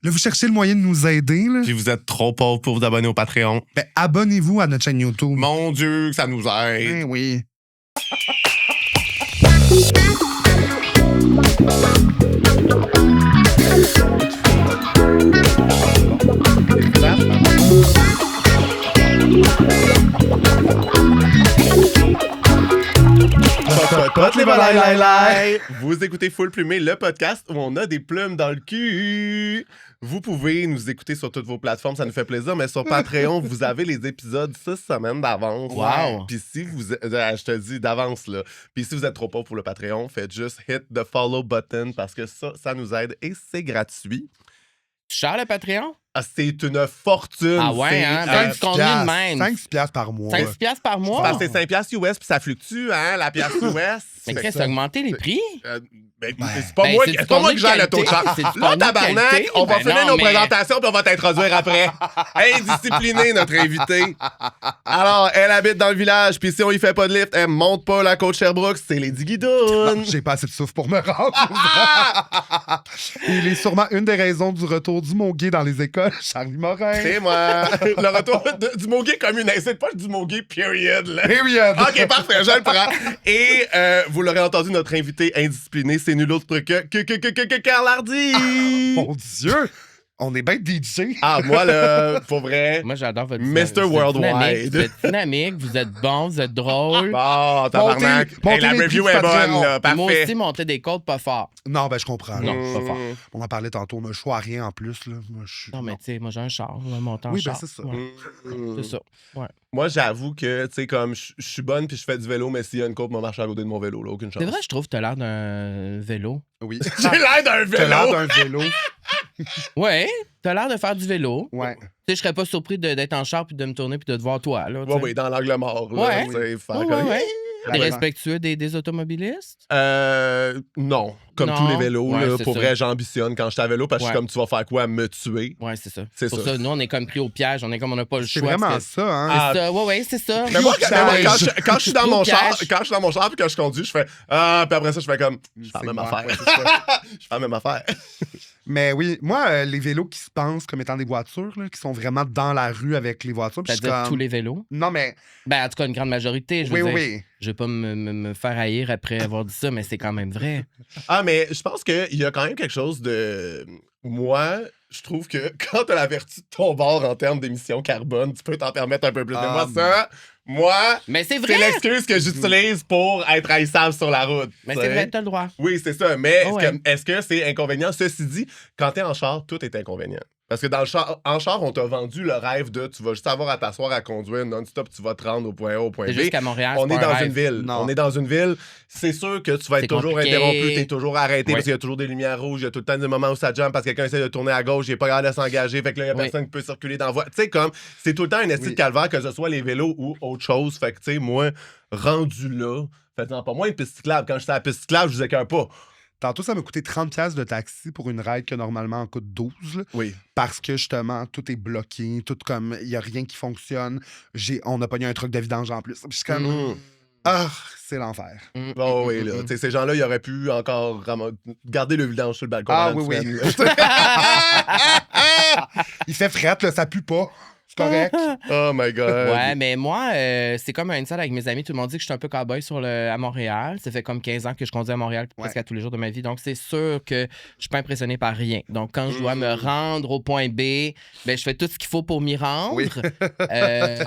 Là, vous cherchez le moyen de nous aider, là. Puis vous êtes trop pauvres pour vous abonner au Patreon. Ben, abonnez-vous à notre chaîne YouTube. Mon Dieu, que ça nous aide. Ben oui. Pote les volailles. Vous écoutez Full Plumé, le podcast où on a des plumes dans le cul. Vous pouvez nous écouter sur toutes vos plateformes, ça nous fait plaisir, mais sur Patreon, vous avez les épisodes 6 semaines d'avance. Wow! Puis si vous... je te dis d'avance, là. Puis si vous êtes trop pauvre pour le Patreon, faites juste hit the follow button parce que ça nous aide et c'est gratuit. Tu cher le Patreon? Ah, c'est une fortune. Ah ouais, c'est, hein? Ben, tu conviens de même. 5 piastres par mois. 5 piastres par mois? Parce que c'est 5 piastres US, puis ça fluctue, hein, la pièce US. Mais Fait Chris, que t'as augmenté les prix? c'est pas moi, c'est pas moi qui gère le taux de change. Là, tabarnak, on va finir nos présentations puis on va t'introduire après. Indiscipliné, notre invité. Alors, elle habite dans le village, puis si on y fait pas de lift, elle monte pas la côte Sherbrooke, c'est Lady Guidoune. J'ai pas assez de souffle pour me rendre. Il est sûrement une des raisons du retour du mot gay dans les écoles, Charlie Morin. C'est moi. Le retour du mot gay comme une... C'est pas du mot gay, period. Là. Period. OK, parfait, je le prends. Et vous l'aurez entendu, notre invité indiscipliné, c'est nul autre que Carl Hardy. Mon Dieu! On est bien DJ. Ah, moi, là, pour vrai, Moi, j'adore votre Mr. Worldwide. Vous êtes dynamique, vous êtes bon, vous êtes drôle. Bon, tabarnak. Montez Hey, la les review prix est du bonne, Patreon. là. Parfait. Moi aussi, monter des côtes pas fort. Non, ben je comprends. Non, pas fort. On en parlait tantôt, mais je suis à rien en plus. Là. Moi, je suis... Non, mais tu sais, moi, j'ai un char. Je vais monter en Oui, ben char. c'est ça. Ouais, c'est ça. Ouais. Moi, j'avoue que, tu sais, comme je suis bonne puis je fais du vélo, mais s'il y a une côte, moi, marche à côté de mon vélo, là, aucune chance. C'est vrai, je trouve que t'as l'air d'un vélo. Oui. J'ai l'air d'un T'as l'air vélo. d'un vélo. Ouais, t'as l'air de faire du vélo. Ouais. Tu sais, je serais pas surpris d'être en char puis de me tourner puis de te voir toi, là. tu Oui, sais. oui, dans l'angle mort, là. Ouais. Tu sais, faire Ouais, comme- ouais, ouais. T'es Vraiment. respectueux des automobilistes? Non. Comme Non. tous les vélos, Ouais, là, c'est pour ça. vrai, j'ambitionne quand je suis à vélo parce que je suis Ouais. comme, tu vas faire quoi, me tuer? Ouais, c'est ça. C'est Pour ça. ça, nous, on est comme pris au piège. On est comme on n'a pas le C'est choix. vraiment parce que- ça, hein? Ah, C'est ça, ouais, c'est ça. Mais moi, Piège. quand je suis dans mon char, Piège. quand je suis dans mon char puis que je conduis, je fais ah, puis après ça, je fais comme je fais la C'est même moi. affaire. Ouais, c'est ça. Je fais la même affaire. Mais oui, moi, les vélos qui se pensent comme étant des voitures, là, qui sont vraiment dans la rue avec les voitures. puis je suis C'est-à-dire comme... tous les vélos? Non, mais... Ben, en tout cas, une grande majorité. Je Oui, veux dire. oui. Je vais pas me faire haïr après avoir dit ça, mais c'est quand même vrai. Ah, mais je pense qu'il y a quand même quelque chose de. Moi, je trouve que quand t'as la vertu de ton bord en termes d'émissions carbone, tu peux t'en permettre un peu plus. Ah, Mais moi, Mais c'est c'est vrai! l'excuse que j'utilise pour être haïssable sur la route. Mais tu c'est sais. vrai, t'as le droit. Oui, c'est ça. Mais Oh, ouais. est-ce que c'est inconvénient? Ceci dit, quand t'es en char, tout est inconvénient. Parce que dans le char, en char, on t'a vendu le rêve de tu vas juste avoir à t'asseoir à conduire non-stop, tu vas te rendre au point A, au point C'est B. juste qu'à Montréal, On c'est est pas un dans rêve. une ville. Non. On est dans une ville. C'est sûr que tu vas C'est être toujours compliqué. interrompu, t'es toujours arrêté Oui. parce qu'il y a toujours des lumières rouges, il y a tout le temps des moments où ça jump parce que quelqu'un essaie de tourner à gauche, il est pas capable de s'engager, fait que là, il y a Oui. personne qui peut circuler dans la voie. Tu sais, comme, c'est tout le temps un esti de Oui. calvaire, que ce soit les vélos ou autre chose. Fait que, tu sais, moi, rendu là, faites-en pas. Moi, une piste cyclable, quand j'étais à la piste cyclable, je vous écœure pas. Tantôt, ça m'a coûté 30$ piastres de taxi pour une ride que normalement en coûte 12. Là, Oui. parce que justement, tout est bloqué, tout comme, il n'y a rien qui fonctionne. On n'a pas eu un truc de vidange en plus. Puis je suis comme, ah, c'est l'enfer. Bon, oui, là. Tu sais, ces gens-là, ils auraient pu encore garder le vidange sur le balcon. Ah pendant oui, une oui. semaine, Il fait frette, là, ça pue pas. C'est correct. Oh my God. Ouais, mais moi, c'est comme un inside avec mes amis. Tout le monde dit que je suis un peu cowboy à Montréal. Ça fait comme 15 ans que je conduis à Montréal presque à tous les jours de ma vie. Donc, c'est sûr que je suis pas impressionné par rien. Donc, quand je dois me rendre au point B, ben, je fais tout ce qu'il faut pour m'y rendre. Oui.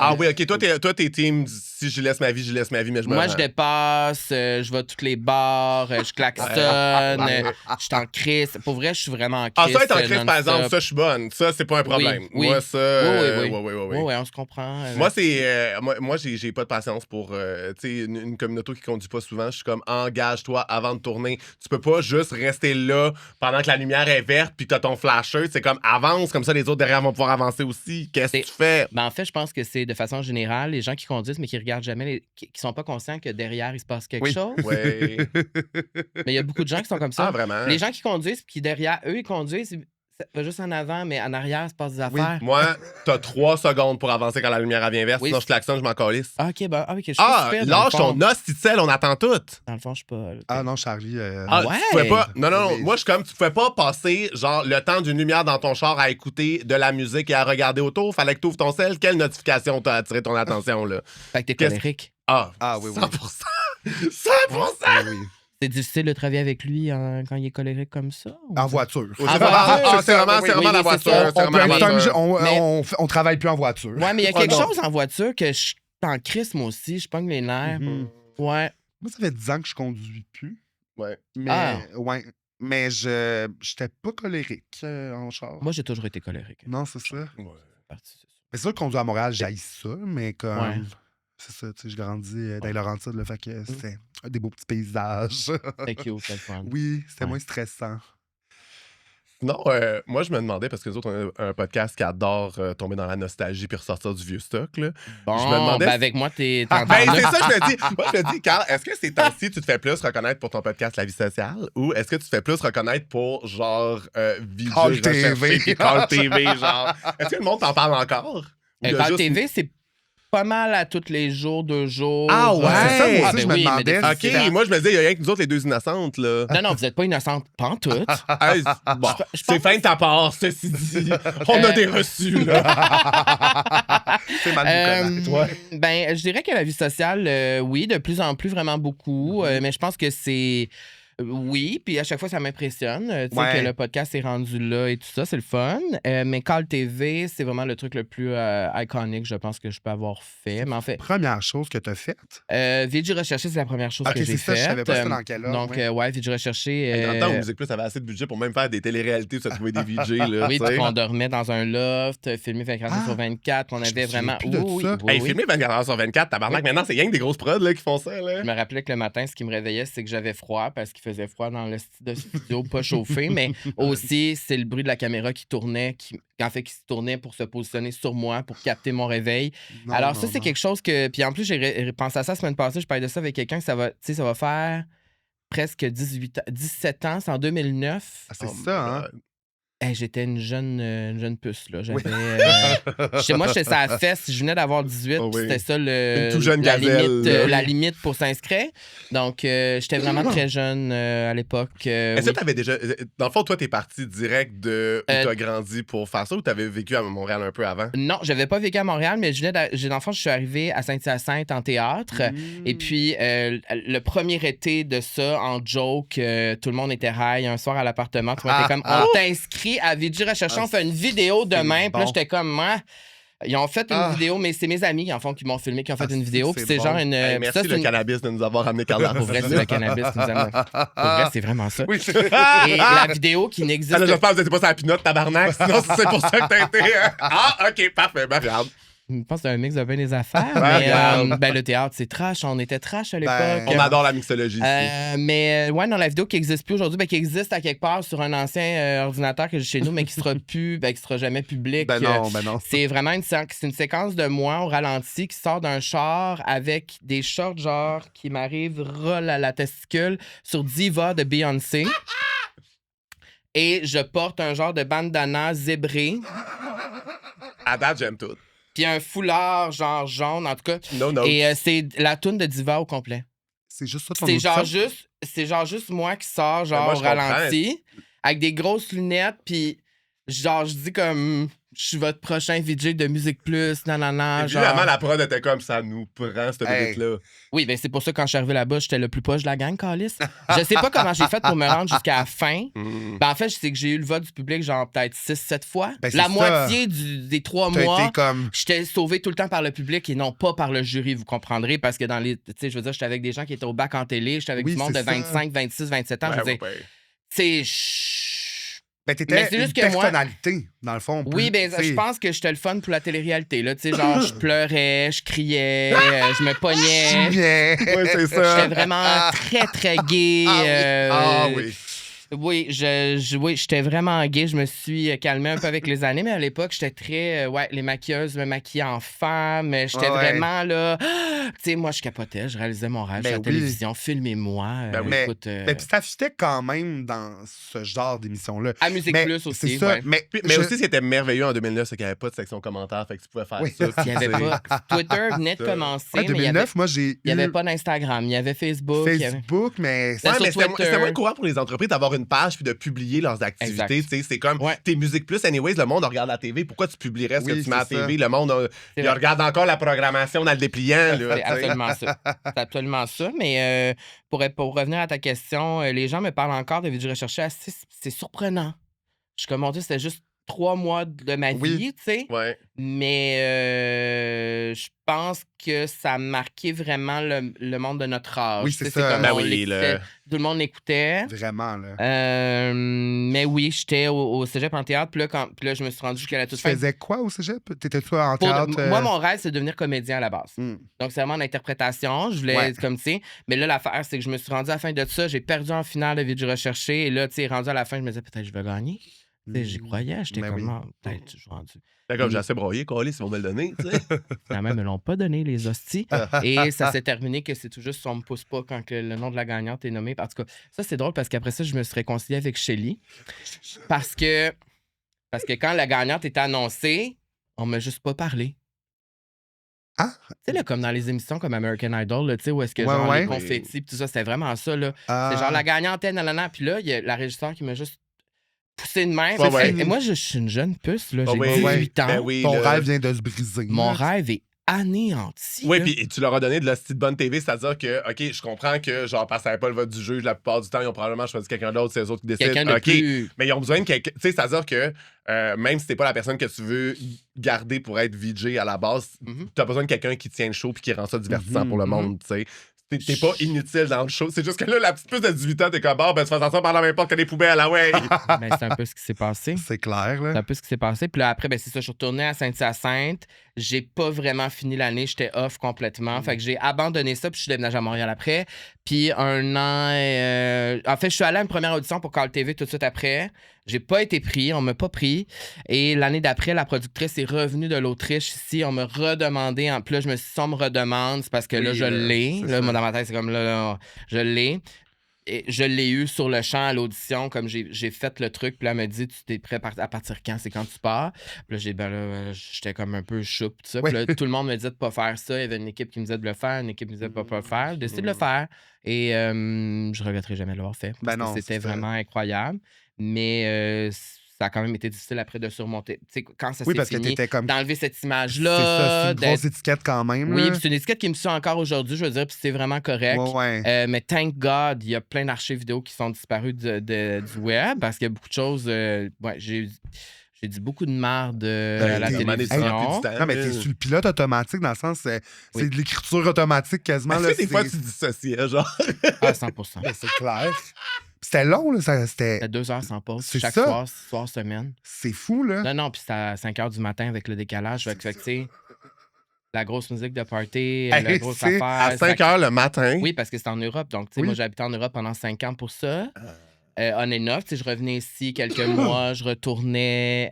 Ah oui, OK. Toi, t'es team, si je laisse ma vie, mais je me Moi, rends. je dépasse, je vais à toutes les bars, je klaxonne, je suis en crise. Pour vrai, je suis vraiment en Ah, crise. ça, être en crise, par non-stop. exemple, ça, je suis bonne. Ça, c'est pas un problème. Oui. Moi, ça... Oui. oui. Ouais, on se comprend. Moi, c'est... moi, j'ai pas de patience pour... tu sais, une communauté qui conduit pas souvent. Je suis comme, engage-toi avant de tourner. Tu peux pas juste rester là pendant que la lumière est verte puis que t'as ton flasher. C'est comme, avance, comme ça, les autres derrière vont pouvoir avancer aussi. Qu'est-ce que tu fais? Ben, en fait, je pense que c'est de façon générale, les gens qui conduisent mais qui regardent jamais, qui sont pas conscients que derrière, il se passe quelque Oui. chose. Oui. Mais il y a beaucoup de gens qui sont comme ça. Ah, vraiment? Les gens qui conduisent puis qui derrière eux, ils conduisent, va juste en avant, mais en arrière, se passe des affaires. Moi, t'as 3 secondes pour avancer quand la lumière vient verte, sinon je klaxonne, je m'en calisse. OK, je suis pas super, lâche ton hostie de sel, on attend tout. Dans le fond, je suis pas... Ah non, Charlie... ouais? Tu pouvais pas... Non, Oui. moi, je suis comme, tu pouvais pas passer, genre, le temps d'une lumière dans ton char à écouter de la musique et à regarder autour. Fallait que tu ouvres ton sel. Quelle notification t'a attiré ton attention, là? Fait que t'es colérique. Ah, oui. 100%. 100%! Oui. C'est difficile de travailler avec lui quand il est colérique comme ça? Ou... En voiture. C'est vraiment la voiture. On travaille plus en voiture. Ouais, mais il y a quelque chose en voiture que je suis en crise, moi aussi. Je pogne les nerfs. Ouais. Moi, ça fait 10 ans que je conduis plus. Ouais. Mais j'étais pas colérique en char. Moi, j'ai toujours été colérique. Non, c'est ça. Ouais. Mais c'est sûr que conduire à Montréal, j'haïs ça, mais comme... Ouais. C'est ça, tu sais, je grandis dans les Laurentides, le fait que c'était des beaux petits paysages. C'était cute, c'était le fun. Oui, c'était moins stressant. Non, moi, je me demandais, parce que nous autres, on a un podcast qui adore tomber dans la nostalgie puis ressortir du vieux stock, là. Bon, je me demandais avec moi, t'es... c'est ça, je me dis. Moi, je me dis, Carl, est-ce que ces temps-ci, tu te fais plus reconnaître pour ton podcast La Vie sociale ou est-ce que tu te fais plus reconnaître pour, genre, Call TV. puis Call TV, genre? Est-ce que le monde t'en parle encore? Call TV, c'est pas mal à tous les jours, 2 jours. Ah ouais? C'est ça, moi aussi, ben je me oui, demandais. mais OK, moi, je me disais, il y a rien que nous autres, les deux innocentes, là. Non, vous êtes pas innocentes, pantoute. Hey, bon, c'est fin de ta part, ceci dit. On a des reçus, là. C'est mal de connaître. Ouais. Ben, je dirais que la vie sociale, oui, de plus en plus, vraiment beaucoup. Mais je pense que c'est... Oui, puis à chaque fois, ça m'impressionne. Tu sais, que le podcast est rendu là et tout ça, c'est le fun. Mais Call TV, c'est vraiment le truc le plus iconique, je pense, que je peux avoir fait. Mais en fait... Première chose que tu as faite. VJ Recherché, c'est la première chose que j'ai faite. Je savais pas c'était dans quel ordre. Donc, VJ Recherché... Dans le temps où Musique Plus avait assez de budget pour même faire des téléréalités où ça trouvait des VJ, là. Oui, puis on dormait dans un loft, filmé 24 heures sur 24. On avait vraiment... Hey, filmé 24 heures sur 24, tabarnak, maintenant, c'est rien que des grosses prods là, qui font ça, là. Je me rappelais que le matin, ce qui me réveillait, c'est que j'avais froid parce qu'il faisait froid dans le studio, pas chauffé, mais aussi, c'est le bruit de la caméra qui tournait, qui se tournait pour se positionner sur moi, pour capter mon réveil. Alors, c'est quelque chose que... Puis en plus, j'ai pensé à ça la semaine passée, je parlais de ça avec quelqu'un, ça va faire presque 17 ans, c'est en 2009. Ah, c'est ça, hein? Hey, j'étais une jeune puce, là. Chez moi, j'étais ça à fesse. Je venais d'avoir 18, c'était ça la limite pour s'inscrire. Donc, j'étais vraiment très jeune à l'époque. Est-ce que t'avais déjà... Dans le fond, toi, t'es parti direct de où t'as grandi pour faire ça ou t'avais vécu à Montréal un peu avant? Non, j'avais pas vécu à Montréal, mais je suis arrivé à Saint-Hyacinthe en théâtre. Et puis, le premier été de ça, en joke, tout le monde était high. Un soir à l'appartement, tout le monde était comme, on t'inscrit à VJ Recherché, on fait une vidéo demain. Puis là, j'étais comme, moi... Ils ont fait une vidéo, mais c'est mes amis qui m'ont filmé, qui ont fait une vidéo. Puis c'est genre une. Merci le cannabis de nous avoir amené Carla. Pour vrai, c'est le cannabis qui nous amène. Pour vrai, c'est vraiment ça. Oui, et la vidéo qui n'existe pas. J'espère que vous n'étiez pas sur la pinotte, tabarnak. Sinon, c'est pour ça que t'as été. OK, parfait. Ben, regarde. Je pense que c'est un mix de bien des affaires. Mais le théâtre, c'est trash. On était trash à l'époque. On adore la mixologie ici. Mais ouais, dans la vidéo qui n'existe plus aujourd'hui, qui existe à quelque part sur un ancien ordinateur que j'ai chez nous, mais qui sera plus, qui sera jamais public. Non. C'est vraiment une séquence de moi au ralenti qui sort d'un char avec des shorts genre qui m'arrivent roll à la testicule sur Diva de Beyoncé. Et je porte un genre de bandana zébré. À date, j'aime tout. Puis un foulard genre jaune, en tout cas. No. Et c'est la toune de Diva au complet. C'est juste ça ton C'est genre juste moi qui sors genre au ralenti avec des grosses lunettes puis genre je dis comme je suis votre prochain VJ de Musique Plus, nanana. Évidemment, la prod était comme ça nous prend cette minute-là. Oui, ben c'est pour ça que quand je suis arrivé là-bas, j'étais le plus proche de la gang, Calice. Je sais pas comment j'ai fait pour me rendre jusqu'à la fin. Ben en fait, je sais que j'ai eu le vote du public genre peut-être 6-7 fois. La moitié des 3 mois, j'étais sauvé tout le temps par le public et non pas par le jury, vous comprendrez, parce que dans les... Tu sais, je veux dire, j'étais avec des gens qui étaient au bac en télé, j'étais avec du monde de 25, 26, 27 ans. Je veux dire, c'est... t'étais une personnalité, dans le fond. Oui, je pense que j'étais le fun pour la télé-réalité. Là. Tu sais, genre, je pleurais, je criais, je me pognais. Oui, c'est ça. J'étais vraiment très, très gay. Oui. Oui, j'étais vraiment gay. Je me suis calmée un peu avec les années, mais à l'époque, j'étais très... les maquilleuses me maquillaient en femme. J'étais vraiment là... Tu sais, moi, je capotais. Je réalisais mon rêve. J'étais à la télévision. Filmez-moi. Écoute... Mais puis ça fitait quand même dans ce genre d'émission-là. À Musique Plus aussi, c'est ça. Mais aussi, ce qui était merveilleux en 2009, c'est qu'il n'y avait pas de section commentaires. Fait que tu pouvais faire ça. Il y avait pas... Twitter venait de commencer. En 2009, moi, j'ai... Il n'y avait pas d'Instagram. Il y avait Facebook. Mais... C'était moins courant pour les entreprises d'avoir une page puis de publier leurs activités. C'est comme tes Musique Plus, anyways, le monde regarde la TV. Pourquoi tu publierais ce que tu mets à la TV? Le monde il regarde encore la programmation dans le dépliant. C'est absolument ça. C'est absolument ça. Mais pour revenir à ta question, les gens me parlent encore de vidéos recherchées. C'est surprenant. Je suis comme, mon Dieu, c'était juste 3 mois de ma vie, tu sais. Ouais. Mais je pense que ça a marqué vraiment le monde de notre âge. Oui, c'est ça. Comme tout le monde l'écoutait. Vraiment, là. Mais oui, j'étais au cégep en théâtre. Puis là, je me suis rendu jusqu'à la toute fin. Tu faisais quoi au cégep? T'étais-tu en théâtre? Moi, mon rêve, c'est de devenir comédien à la base. Donc, c'est vraiment l'interprétation. Je voulais être comme, tu sais. Mais là, l'affaire, c'est que je me suis rendu à la fin de ça. J'ai perdu en finale de Vidéo recherchée. Et là, tu sais, rendu à la fin, je me disais, peut-être je vais gagner. J'y croyais, j'étais comme, peut-être, je suis rendu. Comme j'ai assez broyé, Colis, ils vont me le donner, tu sais. Finalement, ils me l'ont pas donné, les hosties. Et ça s'est terminé que c'est tout juste si on me pousse pas quand que le nom de la gagnante est nommé. En tout cas, ça, c'est drôle parce qu'après ça, je me suis réconcilié avec Shelly. Parce que quand la gagnante était annoncée, on m'a juste pas parlé. Ah! Tu sais, là, comme dans les émissions comme American Idol, là, tu sais, où est-ce que genre les confettis pis tout ça, c'était vraiment ça, là. C'est genre la gagnante, nanana. Puis là, il y a la régisseur qui m'a juste poussé de même. Et moi, je suis une jeune puce, là. J'ai 18 ans. Ton rêve vient de se briser. Mon rêve est anéanti. Oui, puis tu leur as donné de la petite bonne TV, c'est-à-dire que, OK, je comprends que, genre, parce que ça n'avait pas le vote du juge, la plupart du temps, ils ont probablement choisi quelqu'un d'autre, c'est eux autres qui décident. OK, mais ils ont besoin de quelqu'un. Tu sais, c'est-à-dire que même si t'es pas la personne que tu veux garder pour être VJ à la base, t'as besoin de quelqu'un qui tient le show puis qui rend ça divertissant pour le monde, tu sais. T'es pas inutile dans le show. C'est juste que là, la petite puce de 18 ans, t'es comme, ben, tu fais ça par la même porte que les poubelles, ah ouais. Ben, c'est un peu ce qui s'est passé. C'est clair, là. C'est un peu ce qui s'est passé. Puis là, après, ben, c'est ça, je suis retourné à Saint-Hyacinthe. J'ai pas vraiment fini l'année. J'étais off complètement. Fait que j'ai abandonné ça, puis je suis déménagé à Montréal après. Puis un an... En fait, je suis allé à une première audition pour Call TV tout de suite après. J'ai pas été pris, on m'a pas pris. Et l'année d'après, la productrice est revenue de l'Autriche ici. On m'a redemandé. Puis là, je me suis dit, si on me redemande, c'est parce que là, je l'ai. Là, moi, dans ma tête, c'est comme là, je l'ai. Et je l'ai eu sur le champ à l'audition, comme j'ai fait le truc. Puis là, elle m'a dit, tu t'es prêt à partir quand? C'est quand tu pars? Puis là, j'étais comme un peu choupe, tout ça. Puis là, tout le monde me disait de pas faire ça. Il y avait une équipe qui me disait de le faire, une équipe qui me disait de pas le faire. J'ai décidé de le faire. Et je regretterai jamais de l'avoir fait. Parce que c'était vraiment incroyable. Mais ça a quand même été difficile après de surmonter. Tu sais, quand ça s'est fini, d'enlever cette image-là. C'est ça, c'est une grosse étiquette quand même. Oui, puis c'est une étiquette qui me suit encore aujourd'hui, je veux dire, puis c'est vraiment correct. Mais thank God, il y a plein d'archives vidéo qui sont disparues du web parce qu'il y a beaucoup de choses... J'ai dit beaucoup de marde à la télévision. Non, mais t'es sur le pilote automatique, dans le sens, c'est de l'écriture automatique quasiment. Est-ce que des fois, tu dissociais, genre? Ah, 100%. C'est clair. C'était long, là. C'était 2 heures sans pause. Chaque soir, semaine. C'est fou, là. Non, puis c'était à 5 h du matin avec le décalage. Fait que, tu sais, la grosse musique de party, la grosse affaire. À 5 h le matin? Oui, parce que c'était en Europe. Donc, tu sais, moi, j'ai habité en Europe pendant 5 ans pour ça. On and off, je revenais ici quelques mois, je retournais,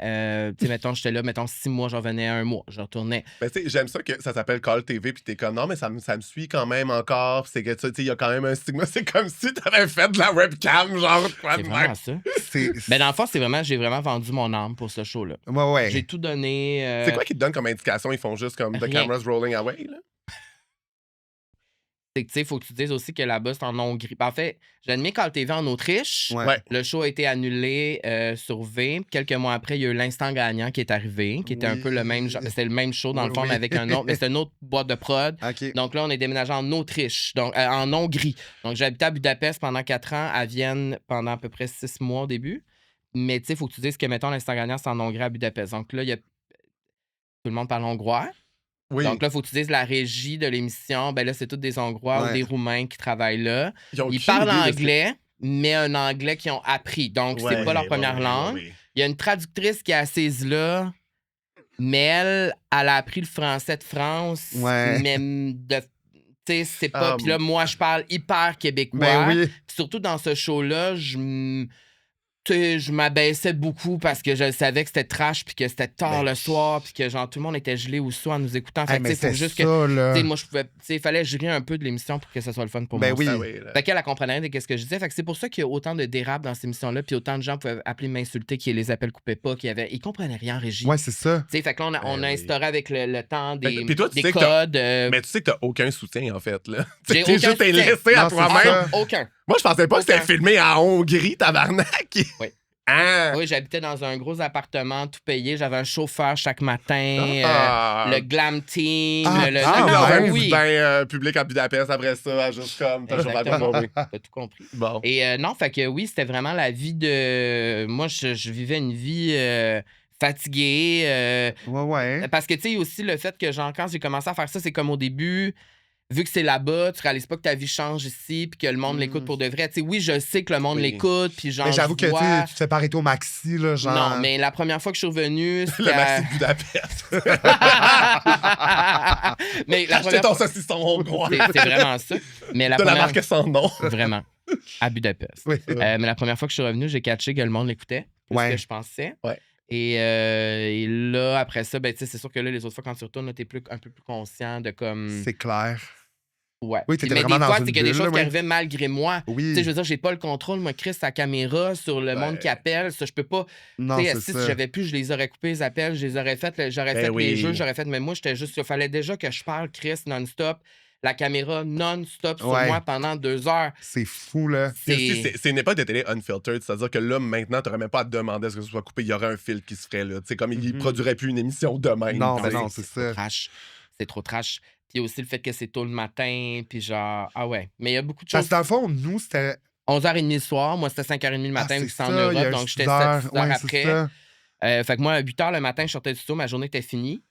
mettons, j'étais là, 6 mois, je revenais 1 mois, je retournais. Ben, j'aime ça que ça s'appelle Call TV, puis t'es comme, non, mais ça me suit quand même encore, c'est que, tu sais, il y a quand même un stigma, c'est comme si t'avais fait de la webcam, genre, quoi de même. C'est vraiment ça. Ben, dans le fond, j'ai vraiment vendu mon âme pour ce show-là. Ouais. J'ai tout donné. C'est quoi qui te donne comme indication? Ils font juste comme The camera's rolling away, là? C'est que, tu sais, il faut que tu dises aussi que là-bas, c'est en Hongrie. En fait, j'ai animé Call TV en Autriche. Ouais. Le show a été annulé sur V. Quelques mois après, il y a eu l'Instant Gagnant qui est arrivé, qui était un peu le même genre. C'était le même show, dans le fond, mais avec un autre. Mais c'était une autre boîte de prod. Okay. Donc là, on est déménagé en Autriche, donc en Hongrie. Donc, j'ai habité à Budapest pendant 4 ans, à Vienne pendant à peu près 6 mois au début. Mais, tu sais, il faut que tu dises que, mettons, l'Instant Gagnant, c'est en Hongrie à Budapest. Donc là, tout le monde parle hongrois. Oui. Donc là, il faut que tu dises la régie de l'émission. Ben là, c'est tous des Hongrois ou des Roumains qui travaillent là. Ils parlent anglais, mais un anglais qu'ils ont appris. Donc, c'est pas leur première langue. Il y a une traductrice qui est assise là, mais elle a appris le français de France. Mais tu sais, c'est pas... Puis là, moi, je parle hyper québécois. Ben oui. Puis surtout dans ce show-là, je m'abaissais beaucoup parce que je savais que c'était trash puis que c'était tard le soir puis que genre tout le monde était gelé ou sous en nous écoutant. Fait que faut juste que moi je pouvais, il fallait jurer un peu de l'émission pour que ça soit le fun pour moi. Oui. Fait qu'elle comprenait de ce que je disais. Fait que c'est pour ça qu'il y a autant de dérapes dans cette émission-là puis autant de gens pouvaient appeler m'insulter qui les appels coupaient pas, ils comprenaient rien en régie. Ouais, c'est ça. Fait que là on a instauré avec le temps des des codes. Mais tu sais que t'as aucun soutien en fait là. J'ai aucun juste t'es laissé à toi-même. Aucun. Moi je pensais pas que c'était filmé en Hongrie, tabarnak. Oui. Ah. Oui, j'habitais dans un gros appartement, tout payé. J'avais un chauffeur chaque matin, le glam team. Public à Budapest après ça, juste comme t'as tout compris. Bon. Et non, fait que oui, c'était vraiment la vie de. Moi, je vivais une vie fatiguée. Ouais. Parce que tu sais, aussi le fait que genre, quand j'ai commencé à faire ça, c'est comme au début. Vu que c'est là-bas, tu réalises pas que ta vie change ici puis que le monde l'écoute pour de vrai. Tu sais, oui, je sais que le monde l'écoute puis genre. Mais j'avoue que tu te fais pas arrêter au maxi, là, genre. Non, mais la première fois que je suis revenu, c'était. Le maxi de Budapest. Mais acheter ton saucisson hongrois. C'est vraiment ça. Mais de la marque sans nom. Vraiment. À Budapest. Oui. Mais la première fois que je suis revenu, j'ai catché que le monde l'écoutait. Plus que je pensais. Ouais. Et là, après ça, ben, c'est sûr que là, les autres fois, quand tu retournes, un peu plus conscient de comme. C'est clair. Ouais. Oui, t'étais mais vraiment des fois, dans c'est qu'il y a des choses qui arrivaient malgré moi. Oui. Tu sais, je veux dire, j'ai pas le contrôle, moi, Chris, sa caméra sur le monde qui appelle. Ça, je peux pas. Non, tu sais, c'est si ça. j'avais pu, je les aurais coupés, les appels, je les aurais fait, les jeux, j'aurais fait. Mais moi, j'étais juste. Il fallait déjà que je parle, Chris, non-stop. La caméra non-stop sur moi pendant 2 heures. C'est fou, là. C'est une époque de télé unfiltered, c'est-à-dire que là, maintenant, t'aurais même pas à te demander à ce que ce soit coupé, il y aurait un filtre qui se ferait là. Tu sais, comme il produirait plus une émission demain. Non, mais non, c'est ça. C'est trop trash. Puis aussi le fait que c'est tôt le matin, puis genre, ah ouais. Mais il y a beaucoup de Parce choses. que dans le fond, nous, c'était 11h30 le soir. Moi, c'était 5h30 le matin, vu que c'est en Europe. Donc, j'étais 7 heures après. Fait que moi, à 8h le matin, je sortais du studio, ma journée était finie.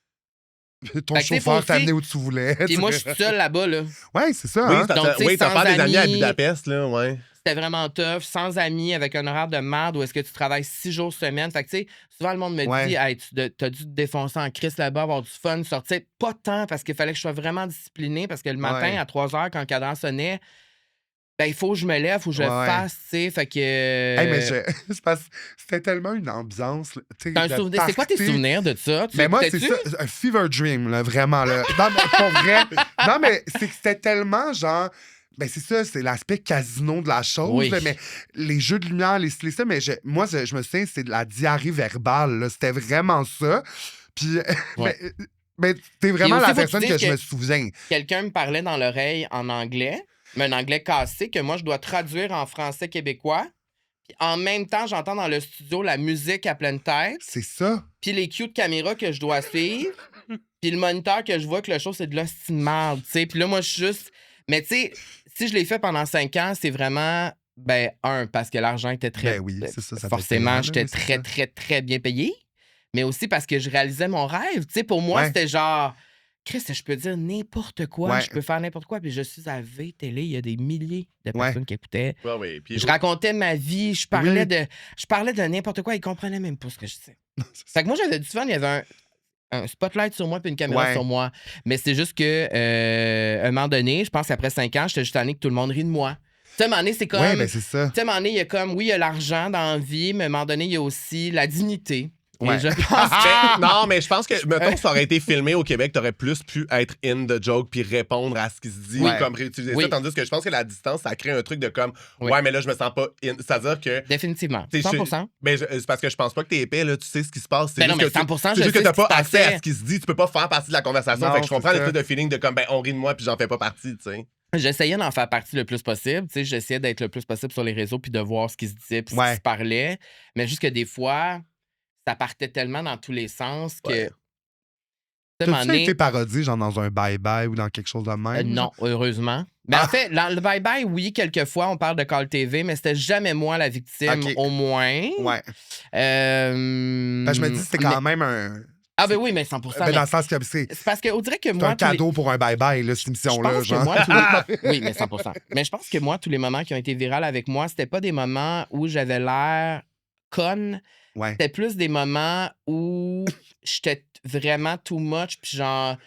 Ton chauffeur t'a amené où tu voulais. Puis moi, je suis seul là-bas, là. Ouais, c'est ça. Oui, hein? t'as pas des amis à Budapest, là, ouais. C'était vraiment tough, sans amis, avec un horaire de merde où est-ce que tu travailles 6 jours semaine. Fait que, tu sais, souvent, le monde me dit, hey, t'as dû te défoncer en crise là-bas, avoir du fun, sortir. Pas tant, parce qu'il fallait que je sois vraiment discipliné, parce que le matin, à 3h, quand le cadran sonnait, ben, il faut que je me lève, il faut que je le fasse, tu sais. Fait que. Mais c'était tellement une ambiance. C'est quoi tes souvenirs de ça? Mais moi, c'est ça, un fever dream, là, vraiment. Là. Non, mais pour vrai. Non, mais c'est que c'était tellement genre. Ben, c'est ça, c'est l'aspect casino de la chose. Là, mais les jeux de lumière, les ça, mais moi, je me souviens, c'est de la diarrhée verbale. Là, c'était vraiment ça. Puis. Mais t'es vraiment la personne que je me souviens. Quelqu'un me parlait dans l'oreille en anglais. Mais un anglais cassé que moi, je dois traduire en français québécois. Puis en même temps, j'entends dans le studio la musique à pleine tête. C'est ça. Puis les cues de caméra que je dois suivre. Puis le moniteur que je vois que le show, c'est de l'hostie de merde, tu sais. Puis là, moi, je suis juste... Mais tu sais, si je l'ai fait pendant 5 ans, c'est vraiment... parce que l'argent était très... c'est ça forcément, j'étais très, très, très bien payé. Mais aussi parce que je réalisais mon rêve. Tu sais, pour moi, c'était genre... Chris, je peux dire n'importe quoi, je peux faire n'importe quoi. Puis je suis à V-Télé, il y a des milliers de personnes qui écoutaient. Puis je racontais ma vie, je parlais de n'importe quoi, ils comprenaient même pas ce que je disais. Fait que moi, j'avais du fun, il y avait un spotlight sur moi puis une caméra sur moi. Mais c'est juste que, un moment donné, je pense qu'après 5 ans, j'étais juste tanné que tout le monde rit de moi. Tu sais, à un moment donné, c'est comme... c'est ça. Tu sais, à un moment donné, il y a comme... Oui, il y a l'argent dans la vie, mais à un moment donné, il y a aussi la dignité. Ouais. Et je pense que... Non, mais je pense que, mettons, ça aurait été filmé au Québec, t'aurais plus pu être in the joke puis répondre à ce qui se dit, comme réutiliser ça. Tandis que je pense que la distance, ça crée un truc de comme, mais là, je me sens pas in. C'est-à-dire que. Définitivement. 100%. C'est parce que je pense pas que t'es épais, là, tu sais ce qui se passe. C'est juste, que 100%, c'est juste que t'as pas accès à ce qui se dit, tu peux pas faire partie de la conversation. Fait que je comprends l'espèce de feeling de comme, on rit de moi puis j'en fais pas partie, tu sais. J'essayais d'en faire partie le plus possible. Tu sais, j'essayais d'être le plus possible sur les réseaux puis de voir ce qui se disait puis ce qui se parlait. Mais juste que des fois, ça partait tellement dans tous les sens que... T'as-tu été parodié, genre dans un bye-bye ou dans quelque chose de même? Non, heureusement. Mais en fait, dans le bye-bye, oui, quelquefois, on parle de Call TV, mais c'était jamais moi la victime, au moins. Ouais. Je me dis, c'était quand même un... Ah ben oui, mais 100%. Mais dans le sens que c'est parce qu'on dirait que moi... C'est un cadeau pour un bye-bye, là, cette émission-là, genre. Oui, mais 100%. Mais je pense que moi, tous les moments qui ont été virales avec moi, c'était pas des moments où j'avais l'air conne. C'était plus des moments où j'étais vraiment too much, puis genre,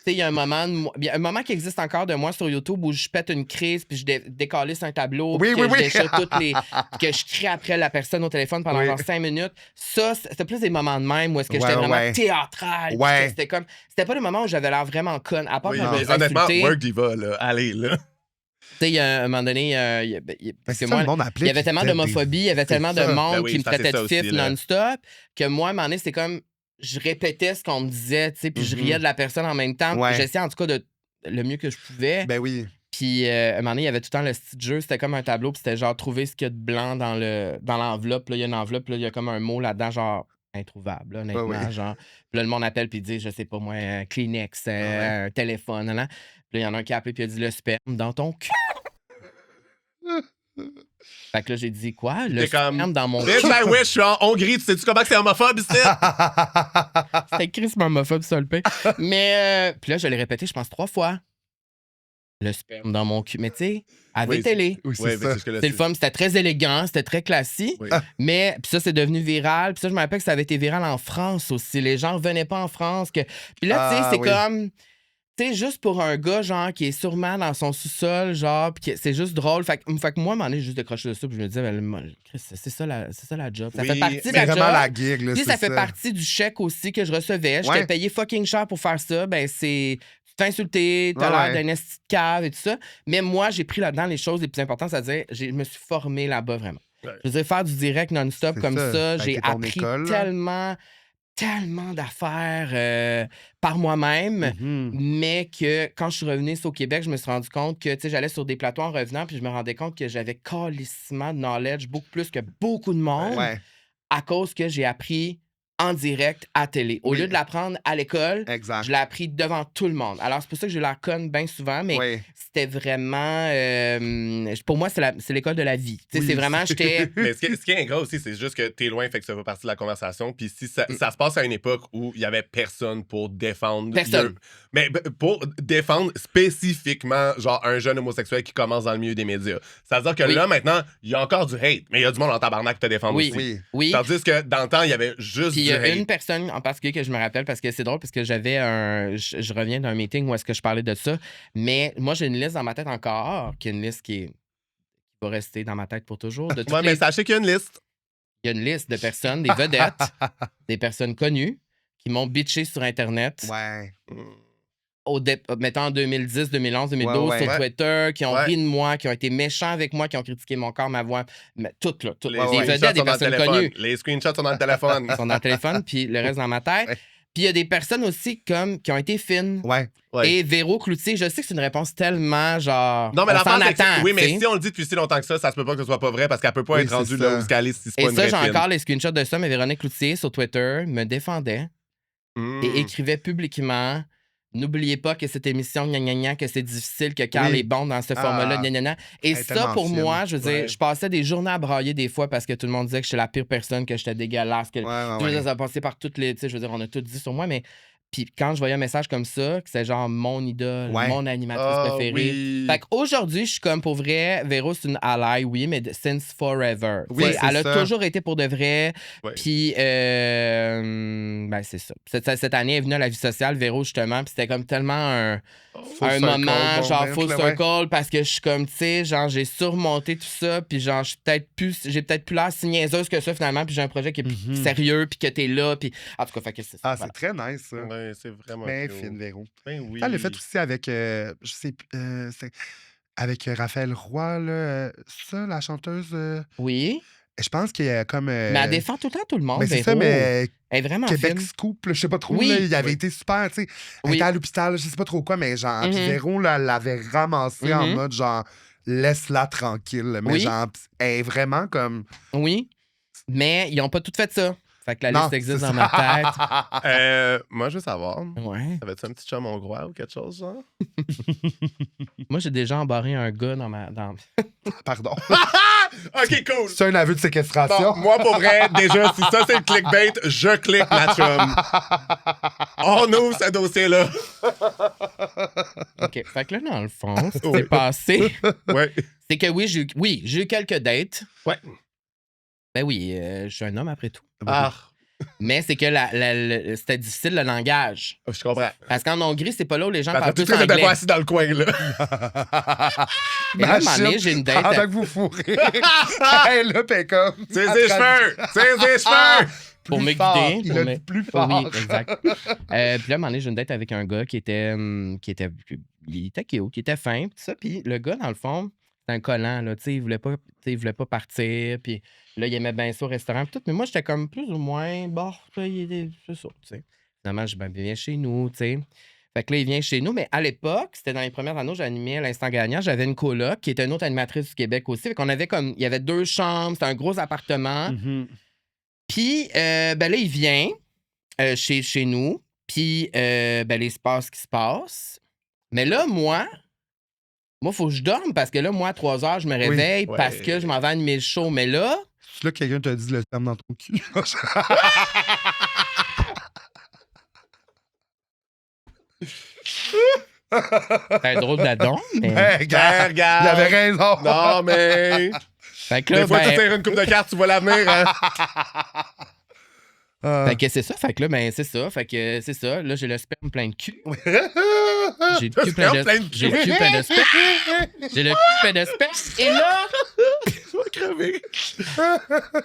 il y a un moment qui existe encore de moi sur YouTube où je pète une crise, puis je décalisse un tableau, puis que je déchire toutes les... que je crie après la personne au téléphone pendant genre 5 minutes. Ça, c'était plus des moments de même où est-ce que j'étais vraiment théâtral. C'était pas le moment où j'avais l'air vraiment conne. À part mais honnêtement, Work Diva, là, allez, là. Tu sais, il y a un moment donné, parce que moi, il y avait tellement d'homophobie, il y avait tellement de monde qui me traitait de fif non-stop, que moi, à un moment donné, c'était comme... Je répétais ce qu'on me disait, tu sais, puis je riais de la personne en même temps. J'essayais, en tout cas, de le mieux que je pouvais. Ben oui. Puis, à un moment donné, il y avait tout le temps le style jeu. C'était comme un tableau, puis c'était genre trouver ce qu'il y a de blanc dans l'enveloppe. Là, il y a une enveloppe, là, il y a comme un mot là-dedans, genre introuvable, là, honnêtement. Genre. Puis là, le monde appelle, puis il dit, je sais pas moi, un Kleenex, un téléphone. Là. Puis là, il y en a un qui a appelé, puis il a dit le sperme dans ton cul. Fait que là, j'ai dit quoi? Le sperme dans mon cul. Ouais, je suis en Hongrie. Tu sais-tu comment c'est homophobe ici? C'était crissement homophobe, ça, le pain. Mais, puis là, je l'ai répété, je pense 3 fois. Le sperme dans mon cul. Mais tu sais, avec télé. Oui, c'est le fun. C'était très élégant, c'était très classique. Oui. Mais, puis ça, c'est devenu viral. Puis ça, je me rappelle que ça avait été viral en France aussi. Les gens revenaient pas en France. Puis là, tu sais, c'est comme... Tu sais, juste pour un gars, genre, qui est sûrement dans son sous-sol, genre, pis c'est juste drôle. Fait que moi, à un moment donné, j'ai juste décroché de ça, puis je me disais, Chris, c'est ça la job. Ça fait partie de la job. La gig, là, puis ça fait partie du chèque aussi que je recevais. J'étais payé fucking cher pour faire ça. Ben, c'est... Tu te fais insulter, t'as l'air d'un esti de cave et tout ça. Mais moi, j'ai pris là-dedans les choses les plus importantes, c'est-à-dire, je me suis formé là-bas, vraiment. Ouais. Je veux dire, faire du direct non-stop comme ça, j'ai appris tellement d'affaires par moi-même, mais que quand je suis revenu au Québec, je me suis rendu compte que j'allais sur des plateaux en revenant, puis je me rendais compte que j'avais calissement de knowledge, beaucoup plus que beaucoup de monde, à cause que j'ai appris en direct à télé. Au lieu de l'apprendre à l'école, je l'ai appris devant tout le monde. Alors, c'est pour ça que j'ai la conne bien souvent, mais c'était vraiment... pour moi, c'est l'école de la vie. C'est vraiment, j'étais... Mais ce qui est ingrat aussi, c'est juste que t'es loin, fait que ça fait partie de la conversation. Puis si ça se passe à une époque où il y avait personne pour défendre... Mais pour défendre spécifiquement, genre, un jeune homosexuel qui commence dans le milieu des médias. C'est-à-dire que là, maintenant, il y a encore du hate, mais il y a du monde en tabarnak qui te défend aussi. Oui. Tandis que dans le temps, il y avait juste il y a une personne en particulier que je me rappelle parce que c'est drôle parce que j'avais je reviens d'un meeting où est-ce que je parlais de ça, mais moi j'ai une liste dans ma tête encore, qui est une liste qui va rester dans ma tête pour toujours. Mais sachez qu'il y a une liste. Il y a une liste de personnes, des vedettes, des personnes connues qui m'ont bitché sur Internet. Mettons en 2010, 2011, 2012 sur Twitter, qui ont ri de moi, qui ont été méchants avec moi, qui ont critiqué mon corps, ma voix, toutes là. Des vedettes, des personnes connues. Les screenshots sont dans le téléphone. Ils sont dans le téléphone, puis le reste dans ma tête. Puis il y a des personnes aussi qui ont été fines. Et Véro Cloutier, je sais que c'est une réponse tellement genre. Non, mais on s'en attend. Oui, mais si on le dit depuis si longtemps que ça se peut pas que ce soit pas vrai parce qu'elle peut pas être rendue là où ce qu'elle est si c'est pas une vraie Et ça, j'ai fine. encore les screenshots de ça, mais Véronique Cloutier sur Twitter me défendait et écrivait publiquement. N'oubliez pas que cette émission, que c'est difficile, que Carl est bon dans ce format-là, Et ça, pour moi, je veux dire, je passais des journées à brailler des fois parce que tout le monde disait que j'étais la pire personne, que j'étais dégueulasse, que ça passait par toutes les... Tu sais, je veux dire, on a tout dit sur moi, mais... Puis quand je voyais un message comme ça, que c'est genre mon idole, mon animatrice préférée. Fait qu'aujourd'hui, je suis comme pour vrai, Véro, c'est une ally, oui, mais since forever. Elle a toujours été pour de vrai. Puis, ben, c'est ça. Cette année, elle est venue à la vie sociale, Véro, justement, puis c'était comme tellement un moment, genre full circle, parce que je suis comme, tu sais, genre, j'ai surmonté tout ça, puis genre, j'ai peut-être plus l'air si niaiseuse que ça, finalement, puis j'ai un projet qui est plus sérieux, puis que t'es là, puis en tout cas, fait que c'est ça. C'est très nice, ça. C'est vraiment fine, Véro. Oui. Elle l'a fait aussi avec, je sais c'est avec Raphaël Roy, là, ça, la chanteuse. Oui. Je pense qu'il y a comme. Mais elle défend tout le temps tout le monde. Mais c'est ça, mais. Elle est vraiment Québec Scoop, là, je sais pas trop, là, il avait été super, tu sais. Elle était à l'hôpital, je sais pas trop quoi, mais genre, puis Véro, là, l'avait ramassé en mode genre, laisse-la tranquille. Mais genre, elle est vraiment comme. Oui. Mais ils ont pas tout fait ça. Fait que la liste existe dans ma tête. Moi, je veux savoir. T'avais-tu un petit chum hongrois ou quelque chose, genre? Moi, j'ai déjà embarré un gars dans ma... Pardon. OK, cool. C'est un aveu de séquestration. Bon, moi, pour vrai, déjà, si ça, c'est le clickbait, je clique ma chum. On ouvre ce dossier-là. OK. Fait que là, dans le fond, ce qui s'est passé, c'est que j'ai eu quelques dates. Ouais. Ben oui, je suis un homme après tout. Mais c'est que c'était difficile le langage. Je comprends. Parce qu'en Hongrie, c'est pas là où les gens Parce parlent que plus tu n'étais anglais. pas assis dans le coin, là. Et là, à un moment donné, j'ai une date. Pendant que vous fourrez. Elle là, t'es comme. C'est des cheveux! C'est des cheveux! Pour me fort. guider. Il pour a me- dit plus Oui, fort. exact. Puis là, à un moment donné, j'ai une date avec un gars qui était cute, il était fin, pis tout ça. Puis le gars, dans le fond, c'était un collant, là, tu sais, il voulait pas partir. Puis là, il aimait bien ça au restaurant, pis tout. Mais moi, j'étais comme plus ou moins, bon, c'est ça, tu sais. Finalement, je dis, ben, viens chez nous, tu sais. Fait que là, il vient chez nous, mais à l'époque, c'était dans les premières années où j'animais à l'Instant Gagnant. J'avais une coloc qui était une autre animatrice du Québec aussi. Fait qu'on avait comme, il y avait 2 chambres, c'était un gros appartement. Puis, ben là, il vient chez nous. Puis, ben là, il se passe ce qui se passe. Mais là, moi, faut que je dorme parce que là, moi, à 3 heures, je me réveille Ouais. parce que je m'en vais animer le show. Mais là, C'est là que quelqu'un t'a dit le terme dans ton cul. c'est un drôle d'adon. Mais... Ben, regarde, il avait raison. Non, mais. Fait que là, Des fois, tu ben, tires une coupe de cartes, tu vois l'avenir, hein? fait que c'est ça. Fait que là, ben, c'est ça. Fait que c'est ça. Là, j'ai le sperme plein de cul. J'ai le cul plein de plein de cul. J'ai le cul plein de sperme. J'ai le cul plein de sperme. Et là, Tu vas crever.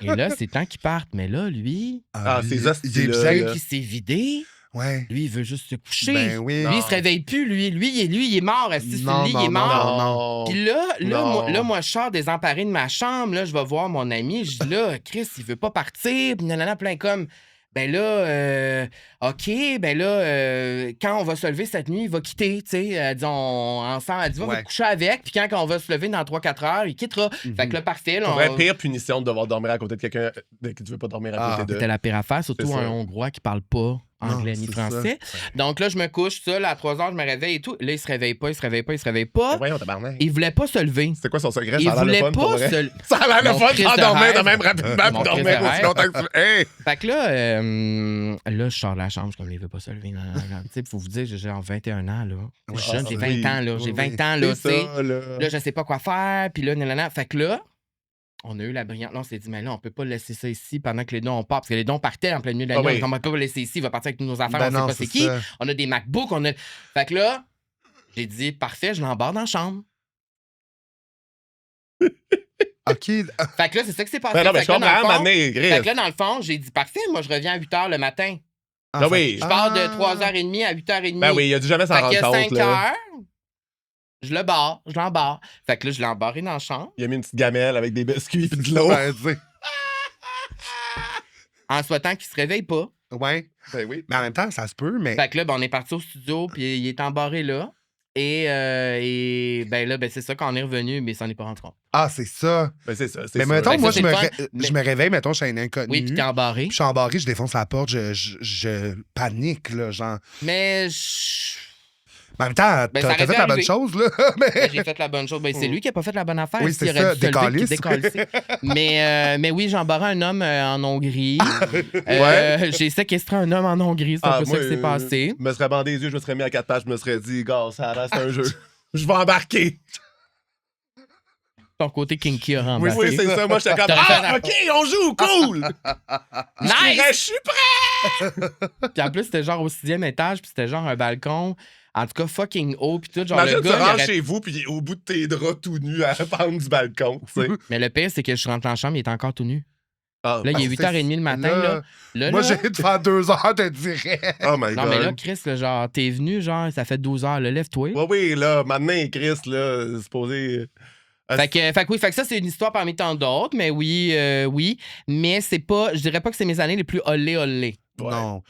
et là, c'est temps qu'il parte. Mais là, lui, Ah, lui, ces il est hosties-là, bizarre. là. qui s'est vidé, Ouais. lui, il veut juste se coucher. Ben oui. Lui, il se réveille plus, lui. Lui, il est mort. Assis sur Non, le lit, non, il est non, mort. Non. Puis moi, je sors désemparé de ma chambre. Là, je vais voir mon ami. Je dis là, Chris, il veut pas partir. Puis nanana, plein comme. Ben là, OK, ben là, quand on va se lever cette nuit, il va quitter, tu sais. Elle dit, ensemble, elle dit, va te coucher avec. Puis quand on va se lever dans 3-4 heures, il quittera. Fait que là, parfait. Là, Pour vrai, pire punition de devoir dormir à côté de quelqu'un que tu veux pas dormir à côté de. C'était la pire affaire, surtout C'est ça. un Hongrois qui parle pas anglais ni c'est français. Donc là, je me couche seul à 3 heures, je me réveille et tout. Là, il se réveille pas. Voyons, tabarnak. Il voulait pas se lever. C'est quoi son secret? Il Ça a l'air voulait le fun, pour pas vrai. se... Ça a l'air le Mon fun Christ de de dormir rêve. de même rapidement Mon puis Christ dormir de aussi rêve. longtemps que tu veux. Hey! Fait que là, je sors de la chambre, je suis comme, il veut pas se lever. Tu sais, faut vous dire, j'ai genre 21 ans, là. Je suis jeune, j'ai 20 oui. ans, là. J'ai 20 ans, C'est là, tu sais. ça, là. Là, je sais pas quoi faire. Puis là, nanana. Fait que là, on a eu la brillante. Là, on s'est dit, mais là, on peut pas laisser ça ici pendant que les dons part. Parce que les dons partaient en plein milieu de la nuit. oui. On peut pas le laisser ici. Il va partir avec nos affaires. Ben on non, sait pas c'est c'est qui. ça. On a des MacBooks. Fait que là, j'ai dit, parfait, je l'embarque dans la chambre. OK. Fait que là, c'est ça qui s'est passé. Ben non, mais Fait je que là, comprends, dans le fond- mané, fait Chris. que là, dans le fond, j'ai dit, parfait, moi, je reviens à 8 h le matin. Ah oui. Je pars de 3h30 à 8h30. Ben oui, il a dû jamais s'en Fait rendre que compte, 5 là. heures, je l'embarre. Fait que là, je l'ai embarré dans la chambre. Il a mis une petite gamelle avec des biscuits et de l'eau. Ben, tu sais. En souhaitant qu'il se réveille pas. Ouais. Ben oui. Mais en même temps, ça se peut, mais. Fait que là, ben, on est parti au studio, puis il est embarré là. Et ben là, ben, c'est ça, quand on est revenu, mais ça n'est pas rentré compte. Ah, c'est ça. Ben c'est ça. Mais sûr. mettons, Fait que moi, ça, je c'est me, le fun, je me réveille, mettons, chez un inconnu. Oui, puis t'es embarré. Puis je suis embarré, je défonce la porte, je panique, là, genre. Mais Mais en même temps, Ben, t'as ça fait aurait la dû bonne arriver. chose, là. Mais... j'ai fait la bonne chose. Ben, c'est lui qui a pas fait la bonne affaire. Oui, S'il c'est aurait ça, dû se lever, qu'il décalisse. décalisse. mais oui, j'ai embarré un homme en Hongrie. Ouais. J'ai séquestré un homme en Hongrie. C'est un peu ça qui s'est passé. Je me serais bandé les yeux, je me serais mis à 4 pages, je me serais dit, gars, ça a l'air, c'est un jeu. Je vais embarquer. Ton côté kinky a Oui, rembarqué. oui, c'est ça. Moi, j'étais comme, T'aurais fait ah, la- OK, on joue, cool. Nice! Je suis prêt. Puis en plus, c'était genre au 6e étage, puis c'était genre un balcon. En tout cas, fucking haut, puis tout. Genre, Imagine, le tu gars, il rentres aurait- chez vous, puis il est au bout de tes draps tout nus à pendre du balcon, tu sais. Mais le pire, c'est que je rentre en chambre, il est encore tout nu. Ah, Là, il est c'est- 8h30 le matin. Là, Moi, là- j'ai de faire 2 heures, te dirais. oh my Non, God. mais là, Chris, là, genre, t'es venu, genre, ça fait 12 heures, là, lève-toi. Ouais, oui, là, maintenant, Chris, là, c'est supposé... Fait que ça, c'est une histoire parmi tant d'autres, mais oui, oui. Mais c'est pas, je dirais pas que c'est mes années les plus olé. Ouais. Non.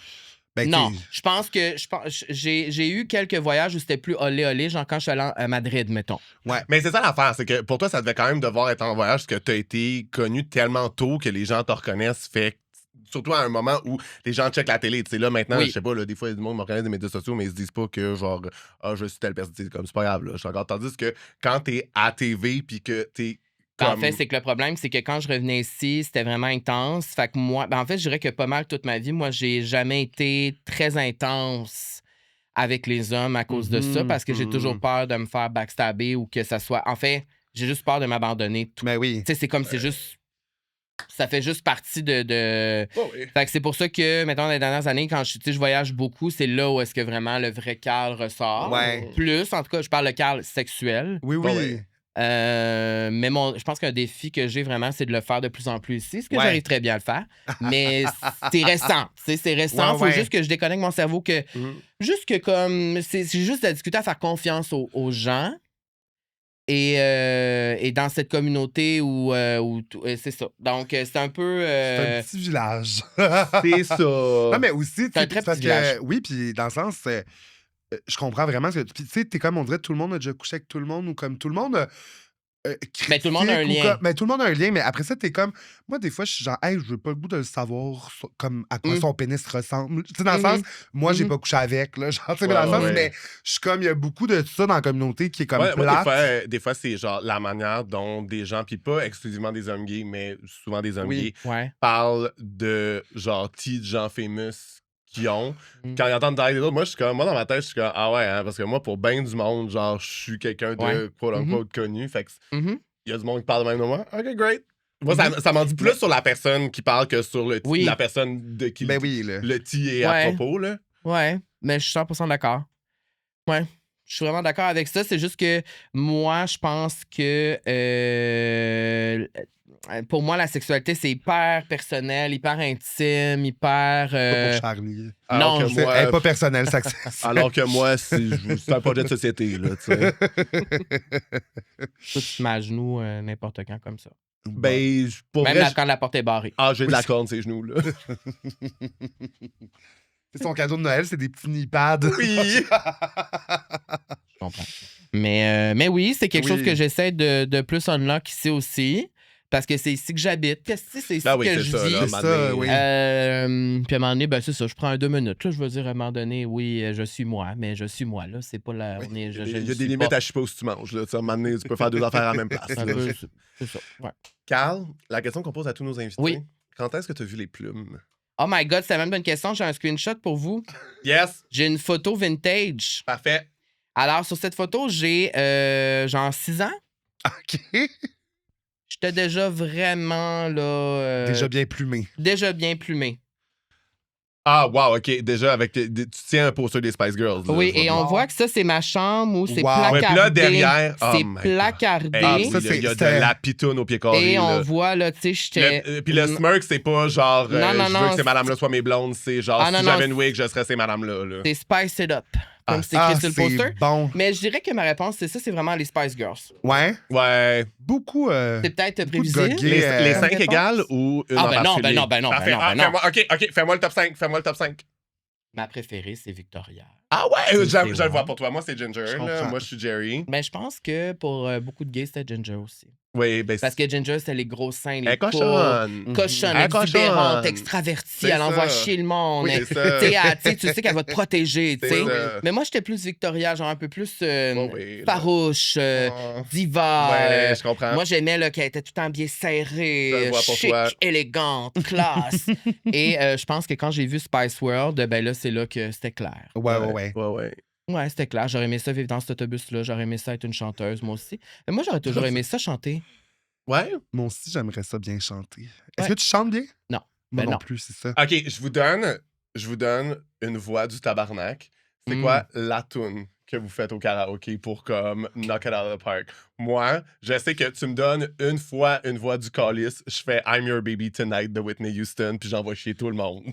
Ben, Non, t'sais, je pense que j'ai eu quelques voyages où c'était plus olé, genre quand je suis allé à Madrid, mettons. Mais c'est ça l'affaire, c'est que pour toi, ça devait quand même devoir être en voyage parce que t'as été connu tellement tôt que les gens te reconnaissent, fait surtout à un moment où les gens checkent la télé. Tu sais, là, maintenant, Oui. je sais pas, là, des fois, il y a du monde me reconnaît des médias sociaux, mais ils se disent pas que, genre, ah, je suis telle personne. C'est comme, c'est pas grave, là, je suis encore. Tandis que quand t'es à TV puis que t'es En comme... fait, c'est que le problème, c'est que quand je revenais ici, c'était vraiment intense. Fait que moi, en fait, je dirais que pas mal toute ma vie, moi, j'ai jamais été très intense avec les hommes à cause de ça parce que j'ai toujours peur de me faire backstabber ou que ça soit. En fait, j'ai juste peur de m'abandonner. Tout. Ben oui. Tu sais, c'est comme c'est juste. Ça fait juste partie de... Oh, oui. Fait que c'est pour ça que, mettons, dans les dernières années, quand je voyage beaucoup, c'est là où est-ce que vraiment le vrai Carl ressort. Ouais. Plus, en tout cas, je parle de Carl sexuel. Oui. Mais je pense qu'un défi que j'ai vraiment, c'est de le faire de plus en plus ici, ce que Ouais. j'arrive très bien à le faire. Mais c'est récent. C'est récent. Faut juste que je déconnecte mon cerveau. Juste que comme... C'est juste de discuter à faire confiance aux gens. Et dans cette communauté où c'est ça. Donc, c'est un peu... C'est un petit village. C'est ça. Non, mais aussi, C'est un très parce petit village. que, oui, puis dans le sens, je comprends vraiment ce que tu sais, t'es comme, on dirait, tout le monde a déjà couché avec tout le monde, ou comme tout le monde... Mais tout le monde a un lien. Mais tout le monde a un lien, mais après ça, t'es comme... Moi, des fois, je suis genre, hey, je veux pas le goût de le savoir, comme à quoi son pénis ressemble. Tu sais, dans le sens, moi, j'ai pas couché avec, là. Genre, tu sais, dans le sens, mais je suis comme, il y a beaucoup de ça dans la communauté qui est comme plate. Des fois, c'est genre la manière dont des gens, puis pas exclusivement des hommes gays, mais souvent des hommes gays, parlent de genre de gens famous qui ont. Quand ils entendent parler des autres, moi, dans ma tête, je suis comme, ah ouais, hein, parce que moi, pour bien du monde, genre, je suis quelqu'un de quote-unquote connu. Fait que il y a du monde qui parle de même de moi. OK, great. Moi, ça m'en dit plus sur la personne qui parle que sur la personne de qui le ti est à propos, là. Ouais, mais je suis 100% d'accord. Ouais. Je suis vraiment d'accord avec ça. C'est juste que moi, je pense que pour moi, la sexualité, c'est hyper personnel, hyper intime, hyper... Pas pour Charlie. Non, elle est pas personnelle, ça. Alors que moi, c'est un projet de société, là, tu sais. Tu te mets à genoux n'importe quand comme ça. Ben, pour même vrai, quand la porte est barrée. Ah, j'ai de la corne, ces genoux, là. C'est son cadeau de Noël, c'est des petits knee-pads. Oui! Je comprends. Mais oui, c'est quelque chose que j'essaie de plus unlock ici aussi. Parce que c'est ici que j'habite. C'est ici que je vis. C'est ça, oui. Puis à un moment donné, ben, c'est ça, je prends 2 minutes. Là, je veux dire, à un moment donné, oui, je suis moi, mais je suis moi. Là, c'est pas la... Il y a des limites à je sais pas où tu manges. Là. À un moment donné, tu peux faire 2 affaires à la même place. C'est ça, ouais. Carl, la question qu'on pose à tous nos invités. Oui. Quand est-ce que tu as vu les plumes? Oh my God, c'est la même bonne question. J'ai un screenshot pour vous. Yes! J'ai une photo vintage. Parfait. Alors, sur cette photo, j'ai genre 6 ans. OK. J'étais déjà vraiment, là... Déjà bien plumé. Déjà bien plumé. Ah, wow, OK. Déjà, tu tiens un poster des Spice Girls. Là, oui, et on voit que ça, c'est ma chambre où c'est placardé. Ouais, puis là, derrière... c'est placardé. Hey, il y a de la pitoune au pied carré. Et on voit, là, tu sais, j'étais... Puis le smirk, c'est pas genre... non, je veux que ces madames-là soient mes blondes. C'est genre, si j'avais une wig, je serais ces madames-là. Là. C'est Spice It Up. Comme c'est écrit sur le poster. Bon. Mais je dirais que ma réponse, c'est ça, c'est vraiment les Spice Girls. Ouais? Ouais. Beaucoup. C'est peut-être prévisible. Les 5 égales ou une en particulier? Ben non. OK, fais-moi le top 5. Fais-moi le top 5. Ma préférée, c'est Victoria. Ah ouais? Je le vois pour toi. Moi, c'est Ginger. Là. Moi, je suis Jerry. Mais je pense que pour beaucoup de gays, c'était Ginger aussi. Oui, ben parce que Ginger, c'était les gros seins, les cochonne. Cochonne, exubérante, extravertie, elle envoie chier le monde. Oui, tu sais qu'elle va te protéger. Mais moi, j'étais plus Victoria, genre un peu plus farouche, diva. Ouais, je comprends. Moi, j'aimais qu'elle était tout le temps bien serrée, chic, élégante, classe. Et je pense que quand j'ai vu Spice World, ben là, c'est là que c'était clair. Ouais. Ouais, c'était clair. J'aurais aimé ça vivre dans cet autobus-là. J'aurais aimé ça être une chanteuse, moi aussi. Mais moi, j'aurais toujours aimé ça chanter. Ouais? Moi aussi, j'aimerais ça bien chanter. Est-ce que tu chantes bien? Non. Moi non plus, c'est ça. OK, je vous donne une voix du tabarnak. C'est quoi la toune que vous faites au karaoké pour comme knock it out of the park? Moi, je sais que tu me donnes une fois une voix du calice, je fais I'm Your Baby Tonight de Whitney Houston, puis j'envoie chier tout le monde.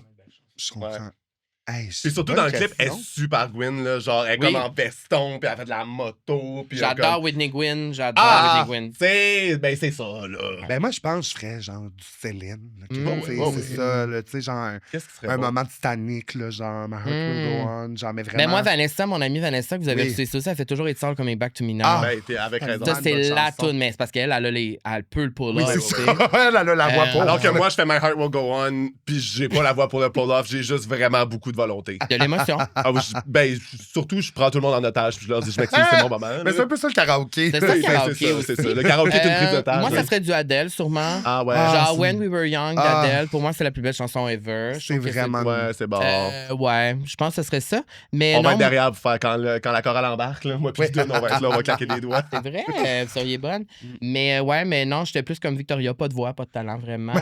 Je comprends. Ouais. Hey, puis surtout dans le clip, elle est super Gwyn, là, genre elle est comme en veston, puis elle fait de la moto. J'adore comme... Whitney Gwyn, j'adore Whitney Gwyn. C'est ça, là. Ben moi, je pense que je ferais genre du Céline. C'est ça, là, tu sais, genre un moment Titanic, là, genre My Heart Will Go On, genre, mais vraiment... Ben moi, Vanessa, mon amie Vanessa, que vous avez reçu ça fait toujours It's All Coming Back to Me Now. Ah, ben t'es avec raison. Ça, c'est la toune, mais c'est parce qu'elle, elle peut le pull-off. Oui, c'est ça. Elle a la voix pour. Alors que moi, je fais My Heart Will Go On, puis j'ai pas la voix pour le pull-off, j'ai juste vraiment beaucoup de volonté. De l'émotion. Surtout, je prends tout le monde en otage puis je leur dis, je m'excuse, c'est mon moment. Mais c'est un peu ça le karaoké. C'est ça le karaoké aussi. C'est ça. Le karaoké est une prise d'otage. Moi, ça serait du Adele, sûrement. Ah ouais. Genre When We Were Young d'Adele. Pour moi, c'est la plus belle chanson ever. C'est vraiment... Ouais, c'est bon. Ouais, je pense que ce serait ça. Mais on va être derrière pour faire quand la chorale embarque. Là. Moi, puis on va être là, on va claquer les doigts. C'est vrai, vous seriez bonne. Mais mais non, j'étais plus comme Victoria, pas de voix, pas de talent, vraiment.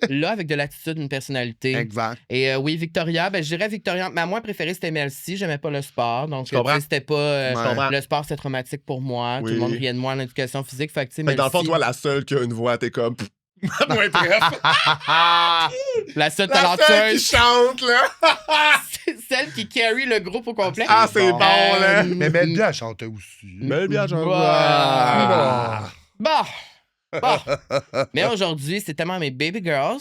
Là, avec de l'attitude, une personnalité. Exact. Et oui, Victoria, je dirais Victoria. Ma moins préférée, c'était MLC. J'aimais pas le sport. Donc, c'était pas. Le sport, c'était traumatique pour moi. Tout le monde riait de moi en éducation physique. Fait que, dans le fond, toi, la seule qui a une voix, t'es comme. Moins bref. La seule talentueuse. Qui chante, là. C'est celle qui carry le groupe au complet. Ah, c'est bon, là. Mais Mel B, elle chantait aussi. Mel B, elle chantait. Bon. Mais aujourd'hui, c'est tellement mes baby girls.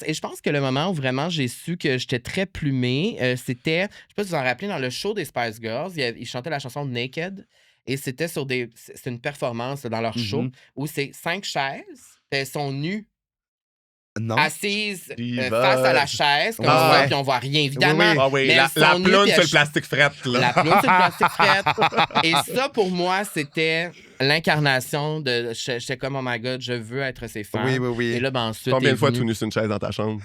Et je pense que le moment où vraiment j'ai su que j'étais très plumée, c'était, je sais pas si vous en rappelez, dans le show des Spice Girls, ils chantaient la chanson Naked. Et c'était c'est une performance dans leur show où c'est 5 chaises, elles sont nues. Assises face à la chaise, comme ça, puis on voit rien, évidemment. Mais la ploune sur le plastique fret. La ploune sur le plastique fret. Et ça, pour moi, c'était l'incarnation de... J'étais comme, oh my God, je veux être ces femmes. Oui. Et là, ensuite... Combien de fois tu nu sur une chaise dans ta chambre?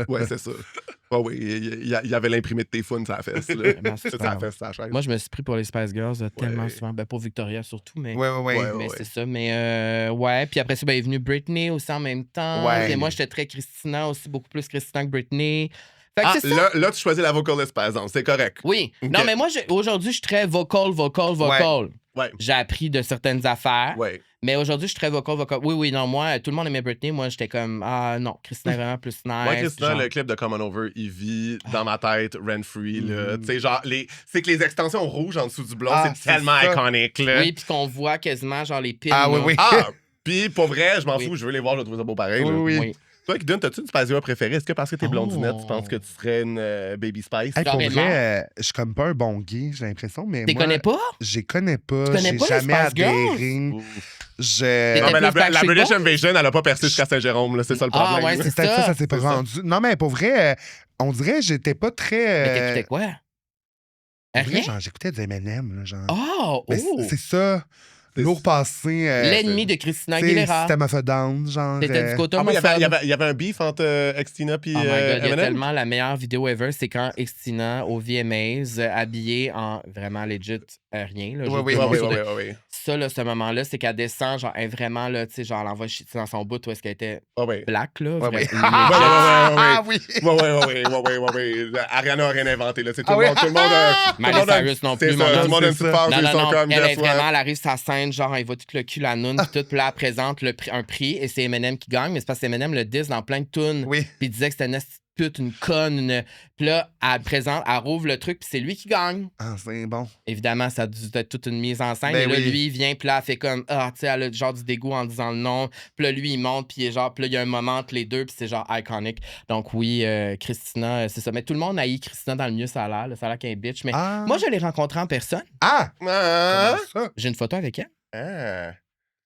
Ouais, c'est ça. Oui, il y avait l'imprimé de tes founes sur la fesse. Sa chaise. Moi, je me suis pris pour les Spice Girls tellement souvent. Pour Victoria surtout, mais... Ouais. C'est ça, mais ouais. Puis après ça, est venue Britney aussi en même temps. Et moi, j'étais très Christina aussi, beaucoup plus Christina que Britney. Fait que là, tu choisis la vocaliste, par exemple. C'est correct. Oui. Okay. Non, mais moi, aujourd'hui, je suis très vocal. Ouais. J'ai appris de certaines affaires. Ouais. Mais aujourd'hui, je suis très vocal. Oui, non, moi, tout le monde aimait Britney. Moi, j'étais comme, non, Christina est vraiment plus nice. Moi, Christina, le clip de Come On Over, il vit dans ma tête, rent-free, là. Tu sais, genre, c'est que les extensions rouges en dessous du blond, c'est tellement iconique, là. Oui, puis qu'on voit quasiment, genre, les pins. Puis pour vrai, je m'en fous, je veux les voir, je trouve ça beau pareil. Oui. Toi, Kidun, t'as-tu une Spice Girl préférée? Est-ce que parce que t'es blondinette, tu penses que tu serais une Baby Spice? Pour vrai, je suis comme pas un bon gay, j'ai l'impression, mais moi... connais pas? Je les connais pas. Tu connais pas jamais adhéré. Non, mais la British Invasion, elle a pas percé jusqu'à Saint-Jérôme, là, c'est ça le problème. Ah ouais, c'est peut-être ça s'est pas rendu. Non, mais pour vrai, on dirait que j'étais pas très... Mais t'écoutais quoi? Rien? Genre, j'écoutais du M&M, là, genre. Oh! C'est ça. Lourd passé. L'ennemi de Christina Aguilera. System of a Down, genre. C'était du côté il y avait un beef entre Xtina puis Eminem. Il y a tellement la meilleure vidéo ever, c'est quand Xtina au VMAs habillée en vraiment legit rien. Là, oui. Ça, là, ce moment-là, c'est qu'elle descend, genre, elle est vraiment, là, tu sais, genre, elle envoie dans son bout où est-ce qu'elle était black, là. Oui. Ariana a rien inventé, là. C'est tout le monde. Miley Cyrus non plus. Tout le monde a une petite phase, ils sont comme... Elle est vraiment, elle arrive sa scène, genre, elle va tout le cul, la noune, puis tout, puis là, elle présente un prix, et c'est Eminem qui gagne, mais c'est parce que Eminem le diss dans plein de tunes. Puis il disait que c'était une pute, une conne, Puis là, elle rouvre le truc, puis c'est lui qui gagne. Ah, c'est bon. Évidemment, ça a dû être toute une mise en scène. Et là, lui, il vient, puis là, elle fait comme, tu sais, elle a genre du dégoût en disant le nom. Puis là, lui, il monte, puis genre, puis là, il y a un moment entre les deux, puis c'est genre iconique. Donc oui, Christina, c'est ça. Mais tout le monde haït Christina dans le mieux ça a l'air qu'elle est bitch. Mais moi, je l'ai rencontrée en personne. Comment ça? J'ai une photo avec elle.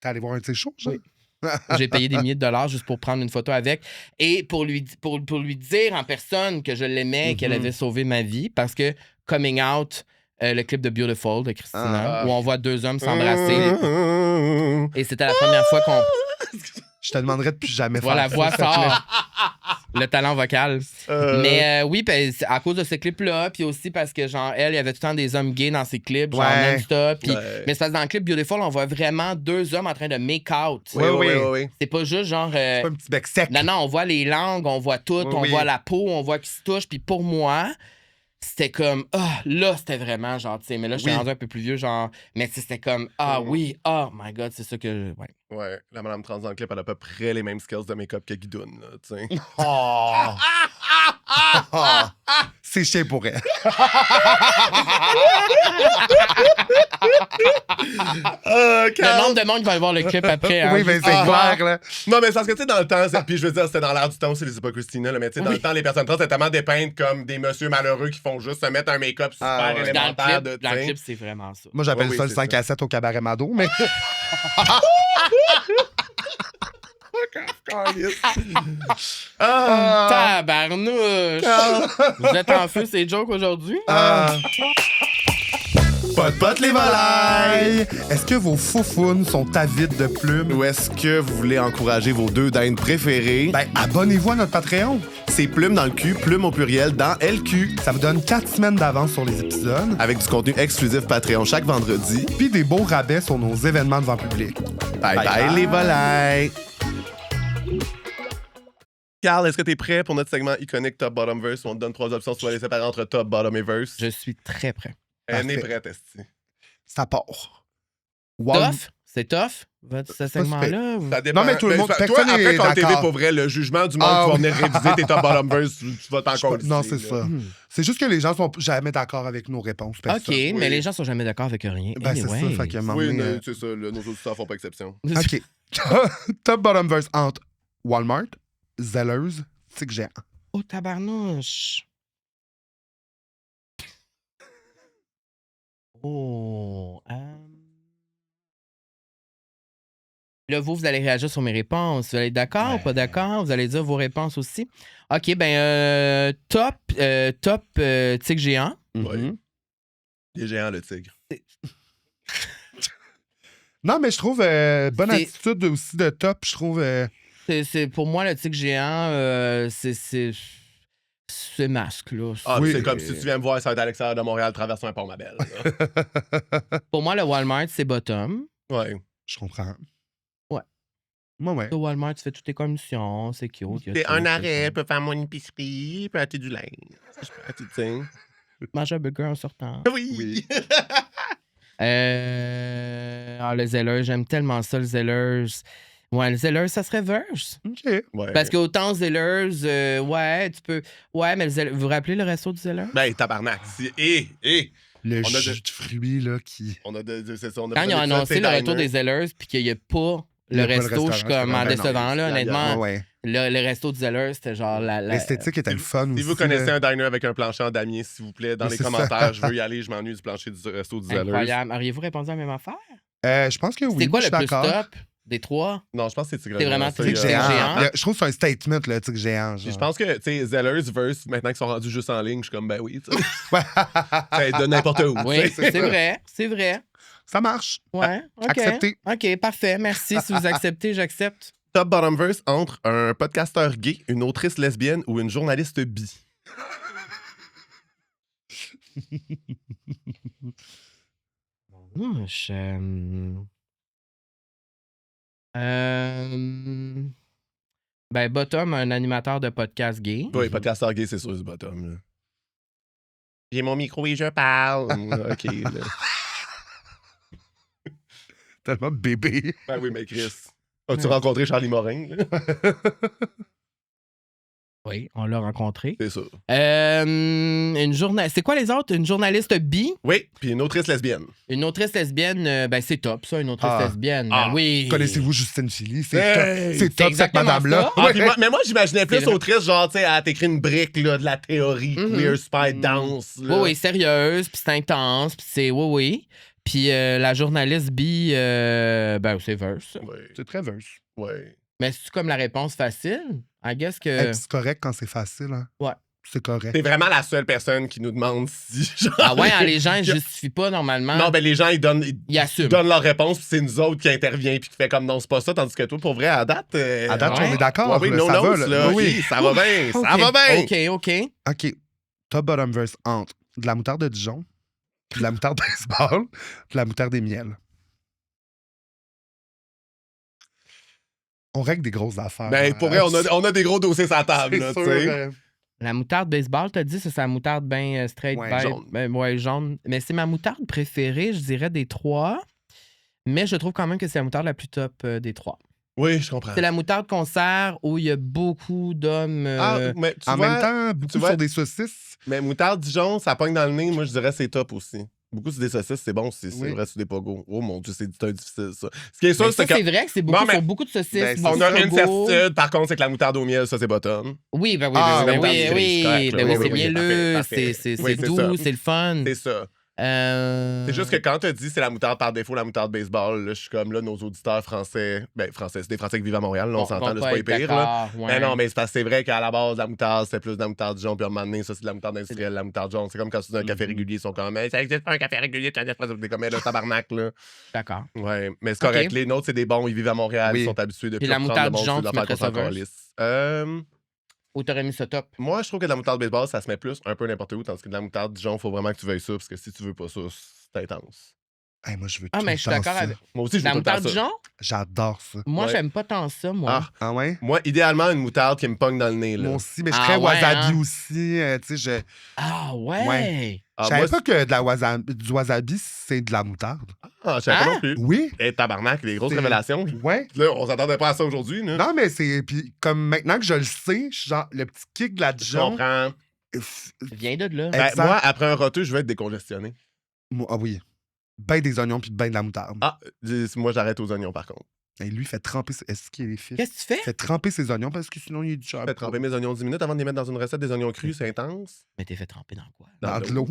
T'es allé voir un de ses shows, ça? Oui. J'ai payé des milliers de dollars juste pour prendre une photo avec et pour lui dire en personne que je l'aimais et qu'elle avait sauvé ma vie parce que Coming Out, le clip de Beautiful de Christina où on voit 2 hommes s'embrasser et c'était la première fois qu'on... Je te demanderais de plus jamais faire la voix sort. Le talent vocal. Mais oui, à cause de ce clip-là, puis aussi parce que, genre, il y avait tout le temps des hommes gays dans ses clips, genre non-stop. Mais c'est parce que dans le clip Beautiful, on voit vraiment 2 hommes en train de make-out. Oui. C'est pas juste genre... c'est pas un petit bec sec. Non, on voit les langues, on voit tout, on voit la peau, on voit qu'ils se touchent. Puis pour moi... C'était comme, là, c'était vraiment genre, tu sais, mais là, je suis rendu un peu plus vieux, genre, mais c'était comme, oh my God, c'est ça que, Ouais, la madame trans dans le clip, elle a à peu près les mêmes skills de make-up que Guidoune, là, tu sais. C'est chiant pour elle. Le nombre de monde qui va aller voir le clip après. Hein, oui, mais c'est clair, là. Non, mais c'est parce que, tu sais, dans le temps, puis je veux dire, c'était dans l'air du temps aussi, c'est pas Christina, là, mais tu sais, dans le temps, les personnes trans étaient tellement dépeintes comme des messieurs malheureux qui font juste se mettre un make-up super élémentaire. Dans le clip, c'est vraiment ça. Moi, j'appelle ça le 5 à 7 au cabaret Mado, mais... Tabarnouche! Vous êtes en feu, ces jokes aujourd'hui? Pot les volailles! Est-ce que vos foufounes sont avides de plumes? Ou est-ce que vous voulez encourager vos 2 dindes préférées? Ben, abonnez-vous à notre Patreon. C'est Plume dans le cul, Plume au pluriel dans LQ. Ça vous donne 4 semaines d'avance sur les épisodes. Avec du contenu exclusif Patreon chaque vendredi. Puis des beaux rabais sur nos événements devant public. Bye bye les volailles! Carl, est-ce que t'es prêt pour notre segment iconique Top Bottom Verse où on te donne 3 options, soit les séparer entre Top, Bottom et Verse? Je suis très prêt. Elle est prête, esti. Ça part. Tough? C'est tough? Ce segment-là? Ça dépend. Non, mais tout le monde, toi, personne après, est quand TV, d'accord. pour vrai, le jugement du monde qui va venir réviser tes Top Bottom Verse, tu vas t'en compte. Non, c'est ça. C'est juste que les gens sont jamais d'accord avec nos réponses. OK, mais les gens sont jamais d'accord avec rien. Ben, c'est Anyway. ça. Fait qu'à un moment Oui, donné, c'est ça. Nos auditeurs font pas exception. OK. Top Bottom Verse entre Walmart, Zellers, Tic Géant. Oh, tabarnouche! Oh, Là, vous allez réagir sur mes réponses. Vous allez être d'accord ou pas d'accord? Vous allez dire vos réponses aussi. OK, ben, top, Tic Géant. Oui. Les géants, le tigre. Non, mais je trouve bonne attitude aussi de Top. Je trouve. C'est pour moi, le Tic Géant, c'est masque, là. Ah, Oui. c'est comme si tu viens me voir, ça va être à l'extérieur de Montréal, traversant un pont, ma belle. Pour moi, le Walmart, c'est bottom. Ouais. Je comprends. Ouais. Moi, ouais. Le Walmart, tu fais toutes tes commissions, c'est cute. C'est un arrêt, peut faire mon épicerie, peut acheter du linge. Je peux acheter, tu sais. Manger un burger en sortant. Oui. Le Zellers, j'aime tellement ça, le Zellers. Ouais, le Zellers, ça serait Verse. OK. Ouais. Parce qu'autant Zellers, ouais, tu peux. Ouais, mais vous vous rappelez le resto du Zellers? Ben, tabarnak. Le On a jus de fruits, là, qui. C'est ça, on a Quand ils ont annoncé le retour des Zellers. Zellers puis qu'il n'y a pas Il y le a pas le resto, je suis restaurant, comme en ben non, décevant, là, honnêtement. Ouais. Le resto du Zellers, c'était genre L'esthétique était le fun aussi. Si vous connaissez là. un diner avec un plancher en damier, s'il vous plaît, dans Mais les c'est commentaires, ça. je veux y aller, je m'ennuie du plancher du resto du Zellers. Incroyable. Auriez-vous répondu à la même affaire? Je pense que oui. C'était quoi je le suis plus d'accord. top des trois? Non, je pense que c'est Tigre C'est vraiment ça, Tigre Tic il y a- Géant. Géant. Je trouve que c'est un statement, le Tic Géant. Puis Genre. je pense que, tu sais, Zellers verse, maintenant qu'ils sont rendus juste en ligne, je suis comme, ben oui, tu sais. Ça aide de n'importe où. Oui, tu sais. c'est vrai, c'est vrai. Ça marche. Ouais, OK. Accepté. OK, parfait, merci. Si vous acceptez, j'accepte. Top Bottom Verse entre un podcasteur gay, une autrice lesbienne ou une journaliste bi. Ben, Bottom, un animateur de podcast gay. Oui, podcasteur gay, c'est sûr, c'est Bottom. Là. J'ai mon micro et je parle. OK. Là. Tellement bébé. Ben oui, mais Chris. As-tu rencontré Charlie Morin? Là? Oui, on l'a rencontré. C'est ça. C'est quoi les autres? Une journaliste bi? Oui, puis une autrice lesbienne. Une autrice lesbienne, ben c'est top, ça, une autrice lesbienne. Ah. Ben oui. Connaissez-vous Justine Philly? Hey! C'est top, cette exactement madame-là. ça. Ah, puis mais moi, j'imaginais plus C'est vrai. autrice, genre, tu sais, à t'écrire une brique là, de la théorie, queer spy dance. Là. Oui, sérieuse, puis c'est intense, puis c'est oui. Puis la journaliste bi, ben c'est Verse. Oui. C'est très verse. Oui. Mais c'est comme la réponse facile? I guess que... Hey, c'est correct quand c'est facile. Hein? Ouais. C'est correct. T'es vraiment la seule personne qui nous demande si. Genre, Ah ouais, hein, les gens, ils justifient pas normalement. Non, ben les gens, ils donnent assument. leur réponse, puis c'est nous autres qui intervient, puis qui fait comme non, c'est pas ça, tandis que toi, pour vrai, à date. À date, ouais. on est d'accord. Oui, là, no ça va. notes, Là. là. Oui. Ça va bien, ça OK. va bien. OK. OK. Top bottom verse entre de la moutarde de Dijon, de la moutarde baseball, de la moutarde des miels. On règle des grosses affaires. Ben, pour vrai, on a des gros dossiers sur la table, là, C'est tu sûr, sais. La moutarde baseball, t'as dit, c'est la moutarde bien straight, Ouais, vibe. jaune. Ouais, jaune. Mais c'est ma moutarde préférée, je dirais, des trois. Mais je trouve quand même que c'est la moutarde la plus top des trois. Oui, je comprends. C'est la moutarde qu'on sert où il y a beaucoup d'hommes. Mais tu En vois, même temps, beaucoup vois- sur des saucisses. mais moutarde Dijon, ça pogne dans le nez, moi, je dirais c'est top aussi. Beaucoup sur des saucisses, c'est bon aussi. C'est Oui. vrai sur des pogos. Oh mon Dieu, c'est difficile, ça. Ce qui est sûr, Mais ça, c'est que. c'est vrai que c'est beaucoup Non, mais- sur beaucoup de saucisses. Ben, beaucoup On a de une pogo. certitude, par contre, c'est que la moutarde au miel, ça, c'est bottom. Oui, ben oui, Ah, ben oui, oui, c'est oui, correct, là. ben oui, Oui, c'est oui, mielleux, parfait. c'est Oui, c'est doux, ça. c'est le fun. C'est ça. C'est juste que quand tu dis c'est la moutarde par défaut, la moutarde baseball, là, je suis comme là, nos auditeurs français, c'est des Français qui vivent à Montréal, là, on s'entend, là, c'est pas pire. Là. Ouais. Mais non, mais c'est vrai qu'à la base, la moutarde, c'est plus de la moutarde jaune, puis à un moment donné, ça, c'est de la moutarde industrielle, la moutarde jaune. C'est comme quand tu dis un café régulier, ils sont comme, mais ça existe pas un café régulier, tu as des comme le tabarnak, là. D'accord. Ouais, mais c'est correct. Les nôtres, c'est des bons, ils vivent à Montréal, ils sont habitués depuis. Puis la moutarde jaune, tu mettrais ça Ou t'aurais mis ça top? Moi, je trouve que de la moutarde baseball, ça se met plus un peu n'importe où, tandis que de la moutarde Dijon, il faut vraiment que tu veuilles ça, parce que si tu veux pas ça, c'est intense. Hey, moi, je veux tout mais je suis d'accord avec. Moi aussi, je veux la tout le temps moutarde ça. Dijon? J'adore ça. Moi, j'aime pas tant ça, moi. Ah ouais? Moi, idéalement, une moutarde qui me pogne dans le nez. Là. Moi aussi, mais je serais wasabi aussi. Tu sais, Ah ouais? Je savais pas que du wasabi, c'est de la moutarde. Ah, je savais pas non plus. Oui. Et tabarnak, des grosses révélations. Ouais. Là, on s'attendait pas à ça aujourd'hui. Non, mais c'est. Puis comme maintenant que je le sais, je suis genre le petit kick de la Dijon. Je comprends. Viens de là. Ben, moi, après un roteux, je vais être décongestionné. Ah oui. Ben des oignons puis ben de la moutarde. Ah, moi, j'arrête aux oignons, par contre. Et lui, il fait tremper. Est-ce qu'il est les fils? Qu'est-ce que tu fais? Il fait tremper ses oignons parce que sinon, il est du cher. Je fais tremper mes oignons 10 minutes avant de les mettre dans une recette des oignons crus, c'est intense. Mais t'es fait tremper dans quoi? Dans de l'eau.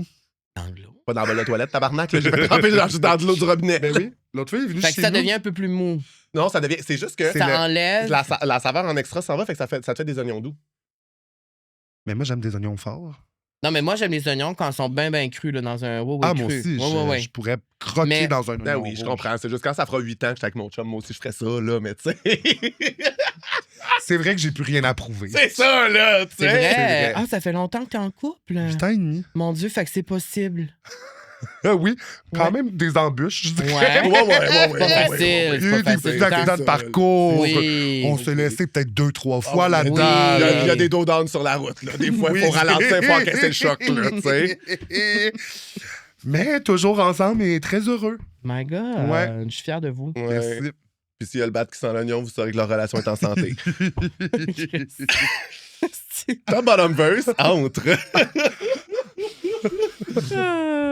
Dans de l'eau? Pas dans la toilette, tabarnak. Là, j'ai fait tremper dans de l'eau du robinet. Ben oui. L'autre fois, il est venu fait chez que ça nous. devient un peu plus mou. Non, ça devient. C'est juste que. Ça enlève. La saveur en extra s'en va, fait que ça te fait des oignons doux. Mais moi, j'aime des oignons forts. Non, mais moi, j'aime les oignons quand ils sont bien crus là, dans un moi aussi, je pourrais croquer dans un oignon. Ben oui, je comprends. C'est juste quand ça fera 8 ans que j'étais avec mon chum, moi aussi, je ferais ça, là, mais tu sais. C'est vrai que j'ai plus rien à prouver. C'est ça, là, tu sais. C'est vrai. Ah, ça fait longtemps que t'es en couple. 8 ans et demi. Mon Dieu, fait que c'est possible. Oui, quand même des embûches, je dirais. Ouais. Pas facile. Il y a eu des petits accidents de parcours. Oui. On s'est laissé peut-être 2-3 fois là-dedans. Il y a des dos down sur la route, là. Des fois, il faut ralentir, il faut encaisser le choc, là, tu sais. Mais toujours ensemble et très heureux. My God. Ouais. Je suis fier de vous. Merci. Puis s'il y a le bat qui sent l'oignon, vous saurez que leur relation est en santé. Top bottom verse, entre.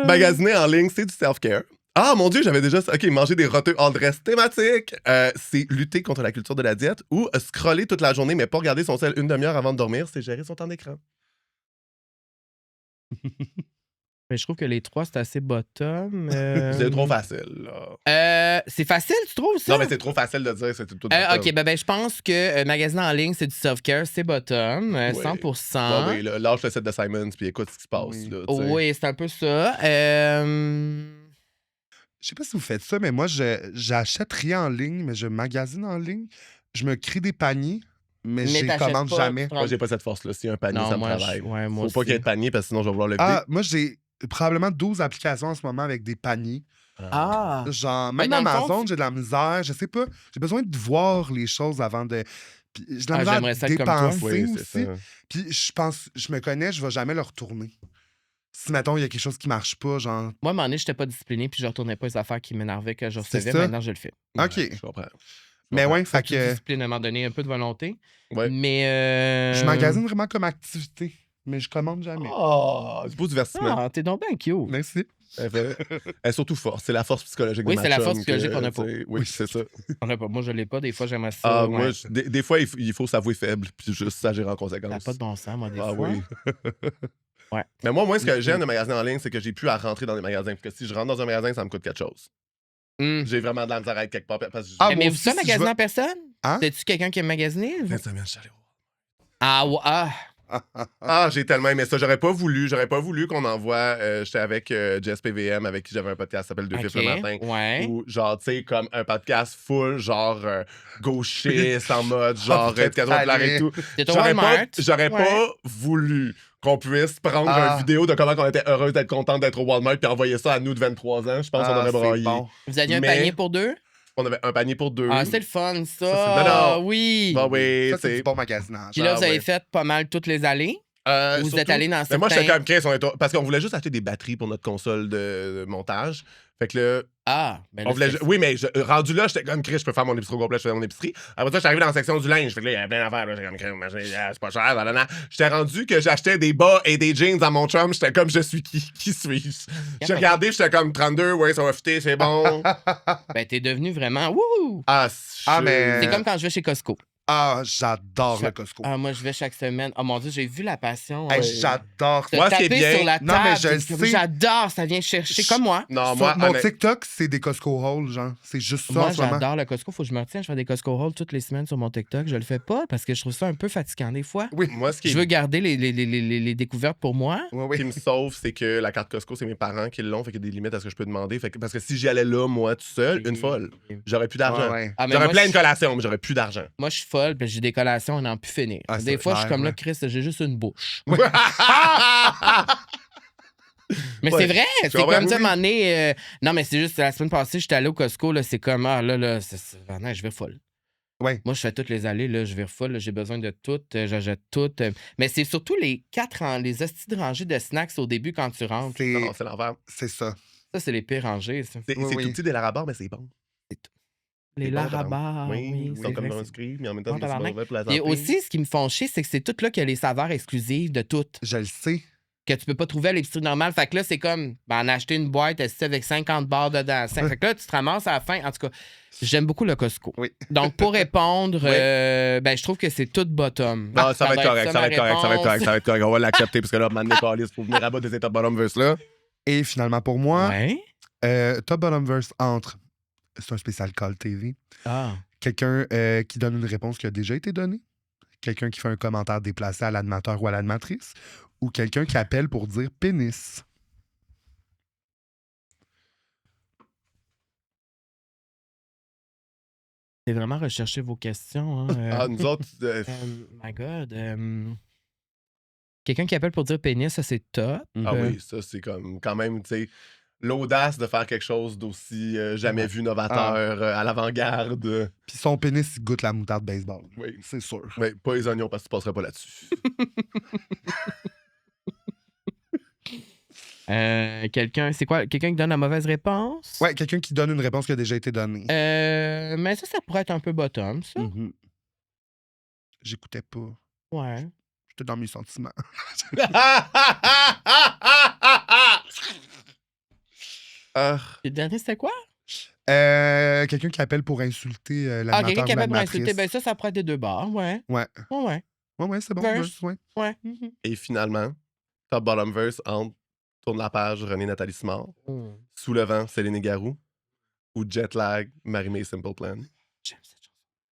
Magasiner en ligne, c'est du self-care. Ah, mon Dieu, j'avais déjà... OK, manger des roteux all dress thématiques. C'est lutter contre la culture de la diète ou scroller toute la journée, mais pas regarder son sel une demi-heure avant de dormir, c'est gérer son temps d'écran. Mais je trouve que les trois, c'est assez bottom. C'est trop facile, là. C'est facile, tu trouves ça? Non, mais c'est trop facile de dire, c'est tout bottom. OK, ben je pense que magasiner en ligne, c'est du self-care, c'est bottom, 100%. Oui, lâche le site de Simons puis écoute ce qui se passe. Oui, là, oui, c'est un peu ça. Je sais pas si vous faites ça, mais moi, j'achète rien en ligne, mais je magasine en ligne. Je me crée des paniers, mais je les commande jamais. Moi, j'ai pas cette force-là. S'il y a un panier, ça me travaille. Faut pas qu'il y ait de panier parce que sinon, je vais vouloir le vider. Ah, moi, j'ai probablement 12 applications en ce moment avec des paniers. Ah! Genre, même Amazon, j'ai de la misère. Je sais pas. J'ai besoin de voir les choses avant de. Puis, j'ai de la misère à dépenser aussi. Puis je pense, je me connais, je vais jamais le retourner. Si, mettons, il y a quelque chose qui marche pas, genre. Moi, à un moment donné, j'étais pas discipliné, puis je retournais pas les affaires qui m'énervaient que je recevais. Maintenant, je le fais. OK. Je comprends. Mais ouais, fait que. Discipline à un moment donné, un peu de volonté. Ouais. Mais. Je magasine vraiment comme activité, mais je commande jamais. Oh, c'est beau divertissement. Ah, t'es donc bien cute. Merci. Elle est surtout forte. C'est la force psychologique de ma c'est la chum force psychologique qu'on a pas. Oui, c'est ça. On a pas. Moi, je l'ai pas. Des fois, j'aimerais ça. Ah, moi, des fois, il faut s'avouer faible, puis juste s'agir en conséquence. T'as pas de bon sens, moi, des fois. Oui. Ouais. Mais moi, ce que j'aime de magasiner en ligne, c'est que j'ai plus à rentrer dans des magasins. Parce que si je rentre dans un magasin, ça me coûte quelque chose. J'ai vraiment de la misère à être quelque part. Parce que mais vous ça, magasiner en personne? Hein? T'es-tu quelqu'un qui aime magasiner? Ah, j'ai tellement aimé ça. J'aurais pas voulu qu'on envoie. J'étais avec Jess PVM, avec qui j'avais un podcast qui s'appelle Deux Fifs le matin. Ouais. Ou genre, tu sais, comme un podcast full, genre gauchiste, en mode genre éducation de l'art et tout. J'aurais pas voulu qu'on puisse prendre une vidéo de comment on était heureux d'être content d'être au Walmart puis envoyer ça à nous de 23 ans. Je pense qu'on aurait braillé. Bon. Vous aviez un panier pour deux? On avait un panier pour deux. Ah, c'est le fun, ça. Oui. Bah oui, ça, c'est du bon magasinage. Puis là, vous avez fait pas mal toutes les allées. Vous êtes allé dans certains... Mais moi, j'étais comme Chris, parce qu'on voulait juste acheter des batteries pour notre console de montage. Fait que là... Ah, ben là, oui, mais rendu là, j'étais comme Chris, je peux faire mon épicerie au complet, je faisais mon épicerie. Après ça, j'étais arrivé dans la section du linge. Fait que là, il y avait plein d'affaires. J'étais comme Chris, c'est pas cher. Là. J'étais rendu que j'achetais des bas et des jeans à mon chum. J'étais comme, je suis qui suis-je? J'ai regardé, j'étais comme 32, ouais, ça va fitter, c'est bon. Ben, t'es devenu vraiment... Wouh! Mais... C'est comme quand je vais chez Costco. Ah, j'adore le Costco. Ah, moi, je vais chaque semaine. Oh mon Dieu, j'ai vu la passion. J'adore. Moi, ce qui est bien... sur la table. Non, mais je le sais. J'adore, ça vient chercher comme moi. Non, moi, mon TikTok, c'est des Costco Hauls, genre. C'est juste ça Moi, en ce moment. j'adore le Costco. Faut que je me retienne. Je fais des Costco Hauls toutes les semaines sur mon TikTok. Je le fais pas parce que je trouve ça un peu fatigant des fois. Oui. Moi, ce qui Je veux garder les découvertes pour moi. Oui, qui me sauve, c'est que la carte Costco, c'est mes parents qui l'ont, fait qu'il y a des limites à ce que je peux demander. Parce que si j'y allais là, moi, tout seul, une folle, j'aurais plus d'argent. Ah, mais J'aurais moi, plein de collations, mais j'aurais plus d'argent. Moi, je suis folle, puis j'ai des collations, on n'en plus finir. Ah, des c'est fois, je suis clair, comme là, ouais. Chris, j'ai juste une bouche. Oui. Mais Ouais, c'est vrai, c'est comprends, comme ça, à un oui. moment donné, non, mais c'est juste, la semaine passée, j'étais allé au Costco, là, c'est comme, je vais folle. Ouais. Moi, je fais toutes les allées, là, je vais folle, là, j'ai besoin de tout, j'achète tout. Mais c'est surtout les les hosties de rangées de snacks au début quand tu rentres. Non, c'est l'envers. C'est ça. Ça, c'est les pires rangées, ça. C'est Oui, tout oui. petit des Larabars, mais c'est bon. Les C'est bon, Larabars, Oui, oui. ils sont comme dans un script, mais en même temps, Bon, c'est tabarnak. mauvais pour la Et santé. aussi, ce qui me font chier, c'est que c'est tout là qu'il y a les saveurs exclusives de toutes. Je le sais. Que tu peux pas trouver à l'épicerie normale. Fait que là, c'est comme en acheter une boîte avec 50 barres dedans. Fait que là, tu te ramasses à la fin. En tout cas, j'aime beaucoup le Costco. Oui. Donc, pour répondre, Oui. je trouve que c'est tout bottom. Non, ça va être correct, ma ça va être correct, ça va être réponse. correct, ça va être correct. On va l'accepter parce que là, maintenant, il faut venir à bas des états bottom verse là. Et finalement, pour moi, Ouais. Top Bottom Verse entre. C'est un spécial Call TV. Ah. Quelqu'un qui donne une réponse qui a déjà été donnée. Quelqu'un qui fait un commentaire déplacé à l'animateur ou à l'animatrice. Ou quelqu'un qui appelle pour dire pénis. C'est vraiment rechercher vos questions. Hein, Ah, nous autres, my God. Quelqu'un qui appelle pour dire pénis, ça, c'est top. oui, ça, c'est comme quand même, tu sais, l'audace de faire quelque chose d'aussi jamais vu, novateur, à l'avant-garde. Puis son pénis, il goûte la moutarde baseball. Oui. C'est sûr. Oui, pas les oignons parce que tu passerais pas là-dessus. Quelqu'un, c'est quoi? Quelqu'un qui donne la mauvaise réponse? Ouais, quelqu'un qui donne une réponse qui a déjà été donnée. Mais ça pourrait être un peu bottom, ça. Mhm. J'écoutais pas. Ouais. J'étais dans mes sentiments. Le dernier, c'était quoi? Quelqu'un qui appelle pour insulter l'animateur. Ah, quelqu'un qui ou appelle pour l'animatrice. insulter. Ben ça pourrait être des deux bords, ouais. Ouais. Ouais. Ouais, c'est bon. Verse. Ouais. Ouais. Et finalement, top bottom verse entre Tourne la page, René Nathalie Simard, Sous le vent, Céline Garou, ou Jet lag, Marie-Mé Simple Plan. J'aime cette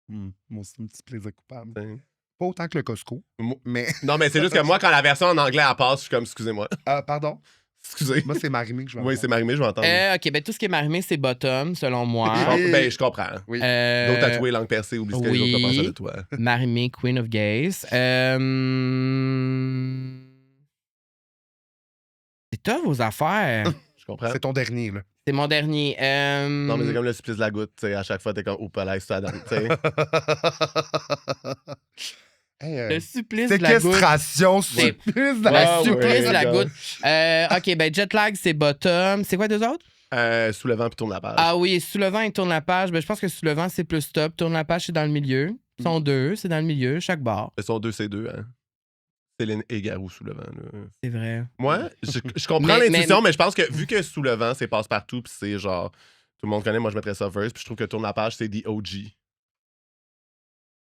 chanson. Moi aussi, un petit plaisir coupable. T'sais. Pas autant que le Costco, mais... Non, mais c'est juste que moi, quand la version en anglais elle passe, je suis comme, excusez-moi. Pardon? Excusez. Moi, c'est Marie-Mé que je vais Oui, c'est Marie-Mé, je vais entendre. OK, ben tout ce qui est marimé, c'est bottom, selon moi. Ben, je comprends. Oui. Dos tatoué, langue percée, oublie ce que les autres oui. pensaient de toi. Marimé, Queen of Gays. C'est tough vos affaires. Je comprends. C'est ton dernier, là. C'est mon dernier. Non, mais c'est comme le supplice de la goutte, tu sais, à chaque fois, t'es comme, oups, à l'aise, tu sais. Le supplice de la goutte. Séquestration, supplice de la Le supplice de la ouais. goutte. OK, ben jet lag, c'est bottom. C'est quoi deux autres? Sous le vent, puis tourne la page. Ah oui, sous le vent et tourne la page. Ben, je pense que sous le vent, c'est plus top. Tourne la page, c'est dans le milieu. Ils sont deux, c'est dans le milieu, chaque barre. Ils sont deux, c'est deux, hein. Céline et Garou sous le vent, là. C'est vrai. Moi, je comprends Mais- l'intuition, mais je pense que vu que sous le vent, c'est passe-partout, puis c'est genre, tout le monde connaît, moi je mettrais ça first, puis je trouve que tourne la page, c'est the OG. Fait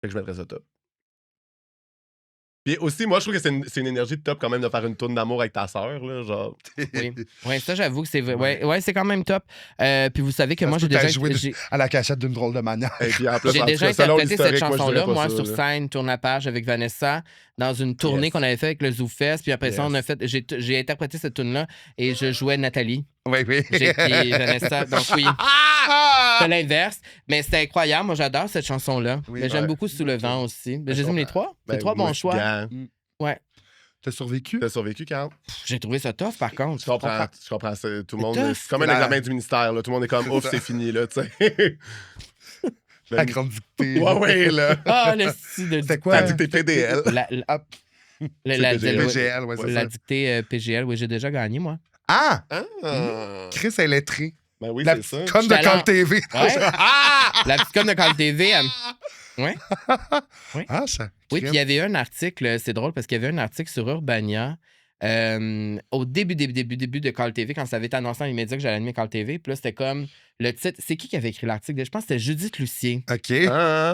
que je mettrais ça top. Puis aussi, moi, je trouve que c'est une énergie de top quand même de faire une tourne d'amour avec ta sœur, là, genre. Oui. Ouais, ça, j'avoue que c'est vrai. Ouais, c'est quand même top. Puis vous savez que Ça moi, se j'ai peut que déjà. t'aies joué à la cachette d'une drôle de manière. Et puis en plus, J'ai en déjà tout cas, selon interprété cette l'historique, chanson-là, je dirais moi, pas sur ça, là. scène, tourne la page avec Vanessa, dans une tournée Yes. qu'on avait fait avec le ZooFest. Puis après ça, Yes. on a fait. J'ai interprété cette tune-là et je jouais Nathalie. Oui, oui. Puis Vanessa. Donc oui. C'est l'inverse. Mais c'était incroyable. Moi, j'adore cette chanson-là. Oui, mais j'aime ouais. beaucoup Sous le vent aussi. Mais j'ai comprends. les trois. Ben, C'est trois moi, bons choix. gars, Ouais. T'as survécu? T'as survécu, Carl? J'ai trouvé ça tough, par contre. Je comprends. Je comprends. Tout le monde. tough. C'est comme un La- examen du ministère, là. Tout le monde est comme, ouf, c'est fini, là, tu sais. La grande dictée. Ouais, ouais, là. Ah, le style de. C'était quoi? T'as dit que t'es PDL. Ah, La PGL. PGL, ouais, c'est la ça. dictée PGL, oui, j'ai déjà gagné, moi. Ah! Ah. Chris est lettré. Ben oui, La c'est ça. petite conne de J'étais allé Call TV. Ouais. La petite conne de Call TV, elle... Ouais. Ah, ça. Oui, puis il y avait un article, c'est drôle parce qu'il y avait un article sur Urbania au début de Call TV, quand ça avait été annoncé dans les médias que j'allais animer Call TV, puis là, c'était comme le titre. C'est qui avait écrit l'article? Je pense que c'était Judith Lucier. OK.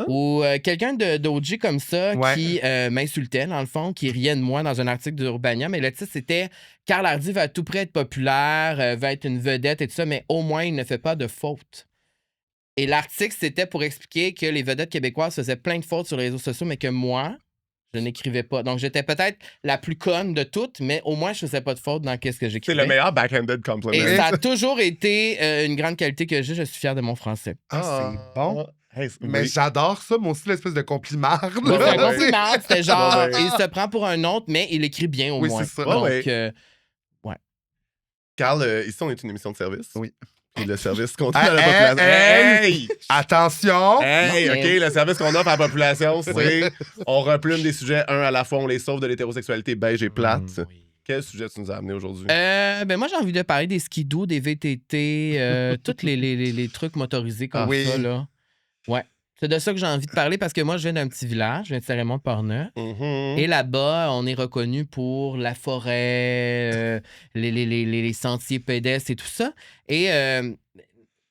Ou quelqu'un d'OG comme ça qui m'insultait, dans le fond, qui riait de moi dans un article d'Urbania. Mais le titre, c'était Carl Hardy va à tout près être populaire, va être une vedette et tout ça, mais au moins, il ne fait pas de fautes. Et l'article, c'était pour expliquer que les vedettes québécoises faisaient plein de fautes sur les réseaux sociaux, mais que moi, je n'écrivais pas. Donc, j'étais peut-être la plus conne de toutes, mais au moins, je faisais pas de faute dans qu'est-ce que j'écrivais. C'est le meilleur backhanded compliment. Et ça a toujours été une grande qualité que j'ai. Je suis fier de mon français. C'est bon. Mais j'adore ça, moi aussi, l'espèce de compliment. C'est un compliment. C'était genre, il se prend pour un autre, mais il écrit bien au moins. C'est ça. Donc, Carl, ici, on est une émission de service. Oui. Et le service qu'on offre à la population. Hey! Attention! Hey, OK, le service qu'on offre à la population, c'est on replume des sujets un à la fois, on les sauve de l'hétérosexualité beige et plate. Quel sujet tu nous as amené aujourd'hui? Moi, j'ai envie de parler des skidoo, des VTT, tous les trucs motorisés comme ça. Là. Ouais. C'est de ça que j'ai envie de parler parce que moi, je viens d'un petit village, je viens de Saint-Raymond-de-Portneuf. Et là-bas, on est reconnu pour la forêt, les sentiers pédestres et tout ça. Et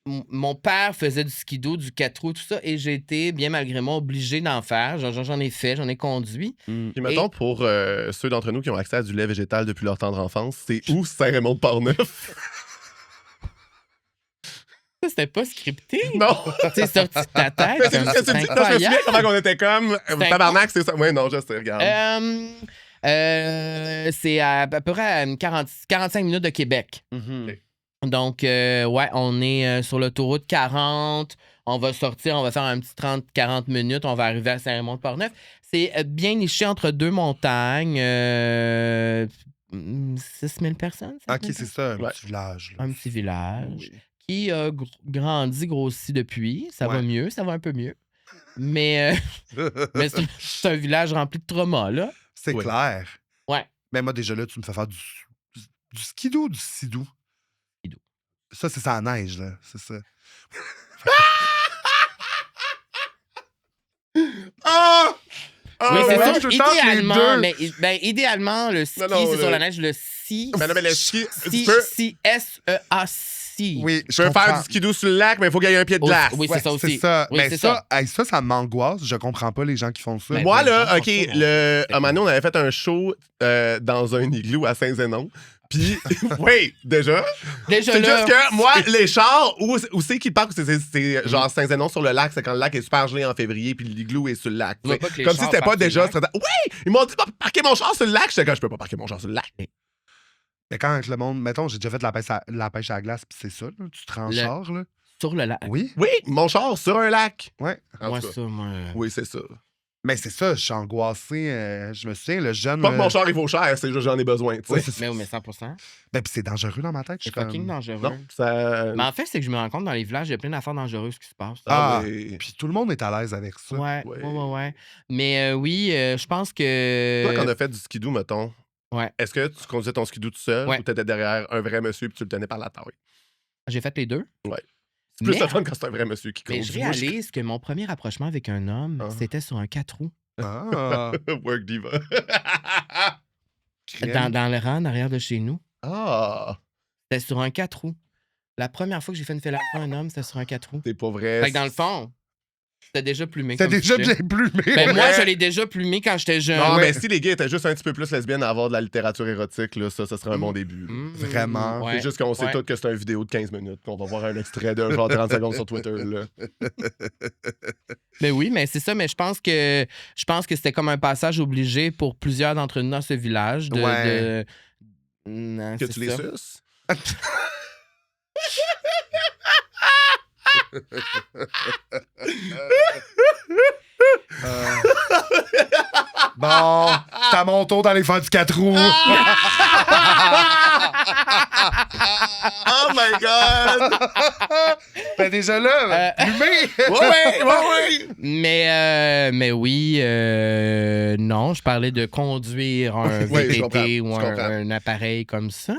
mon père faisait du skidoo, du 4 roues, tout ça. Et j'ai été, bien malgré moi, obligé d'en faire. J'en ai fait, j'en ai conduit. Puis mettons, pour ceux d'entre nous qui ont accès à du lait végétal depuis leur tendre enfance, c'est où Saint-Raymond-de-Portneuf? C'était pas scripté. Non. C'est sorti de ta tête. C'est juste que tu dis, je me souviens comment on était comme. Tabarnak, c'est ça. Oui, non, je sais, regarde. C'est à peu près 45 minutes de Québec. Donc, on est sur l'autoroute 40. On va sortir, on va faire un petit 30-40 minutes. On va arriver à Saint-Raymond-de-Portneuf. C'est bien niché entre deux montagnes. 6000 personnes. OK, c'est ça, un petit village. Un petit village. Qui a grossi depuis. Ça va mieux, ça va un peu mieux. Mais c'est un village rempli de traumas, là. C'est clair. Ouais. Mais moi, déjà là, tu me fais faire du skidoo ou du sidou? Skidoo. Ça, c'est ça à neige, là. C'est ça. Oui, c'est ça. Idéalement, idéalement, le ski, c'est sur la neige. Le si. Mais non, mais le ski. S-E-A-C. Oui, je peux faire du skidoo sur le lac, mais il faut qu'il y ait un pied de glace. Oui, c'est ça aussi. C'est ça. Oui, mais ça m'angoisse. Je comprends pas les gens qui font ça. Mais moi, là, OK, à un moment donné, on avait fait un show dans un igloo à Saint-Zénon. Puis, oui, déjà. C'est juste que moi, les chars, où c'est qu'ils partent, c'est genre Saint-Zénon sur le lac, c'est quand le lac est super gelé en février, puis l'igloo est sur le lac. Comme si c'était pas déjà. Oui! Ils m'ont dit de parquer mon char sur le lac. J'étais comme, je peux pas parquer mon char sur le lac. Mais quand le monde, mettons, j'ai déjà fait de la pêche à la glace, puis c'est ça, là, tu te rends en char, là. Sur le lac. Oui. Oui, mon char sur un lac. Ouais. Oui, c'est ça. Mais c'est ça, je suis angoissé. Je me souviens, le jeune. Pas que mon char, il vaut cher, c'est juste j'en ai besoin. Oui, mais 100%. Ben, puis c'est dangereux dans ma tête. C'est fucking dangereux. Non, ça... Mais en fait, c'est que je me rends compte dans les villages, il y a plein d'affaires dangereuses qui se passent. Puis tout le monde est à l'aise avec ça. Ouais. Mais oui, je pense que. Toi, quand on a fait du skidoo, mettons. Ouais. Est-ce que tu conduisais ton skidoo tout seul ou t'étais derrière un vrai monsieur et tu le tenais par la taille? J'ai fait les deux. Ouais. C'est plus le fun quand c'est un vrai monsieur qui conduit. Mais je réalise que mon premier rapprochement avec un homme, c'était sur un 4 roues. Work diva. dans le rang en arrière de chez nous. C'était sur un 4 roues. La première fois que j'ai fait une fellation à un homme, c'était sur un 4 roues. C'est pas vrai. Fait que dans le fond, c'était déjà plumé. C'était déjà bien plumé. Ben moi, je l'ai déjà plumé quand j'étais jeune. Non, mais si les gays étaient juste un petit peu plus lesbiennes à avoir de la littérature érotique, là, ça serait un bon début. Vraiment. C'est juste qu'on sait tous que c'est une vidéo de 15 minutes, qu'on va voir un extrait de genre 30 secondes sur Twitter. Là. Mais oui, mais c'est ça. Mais je pense que c'était comme un passage obligé pour plusieurs d'entre nous dans ce village. Non, que tu les suces? Bon, c'est à mon tour d'aller faire du 4 roues. Oh my God! Ben déjà là, plumé. Oui. Mais oui, non, je parlais de conduire un VTT ou un appareil comme ça.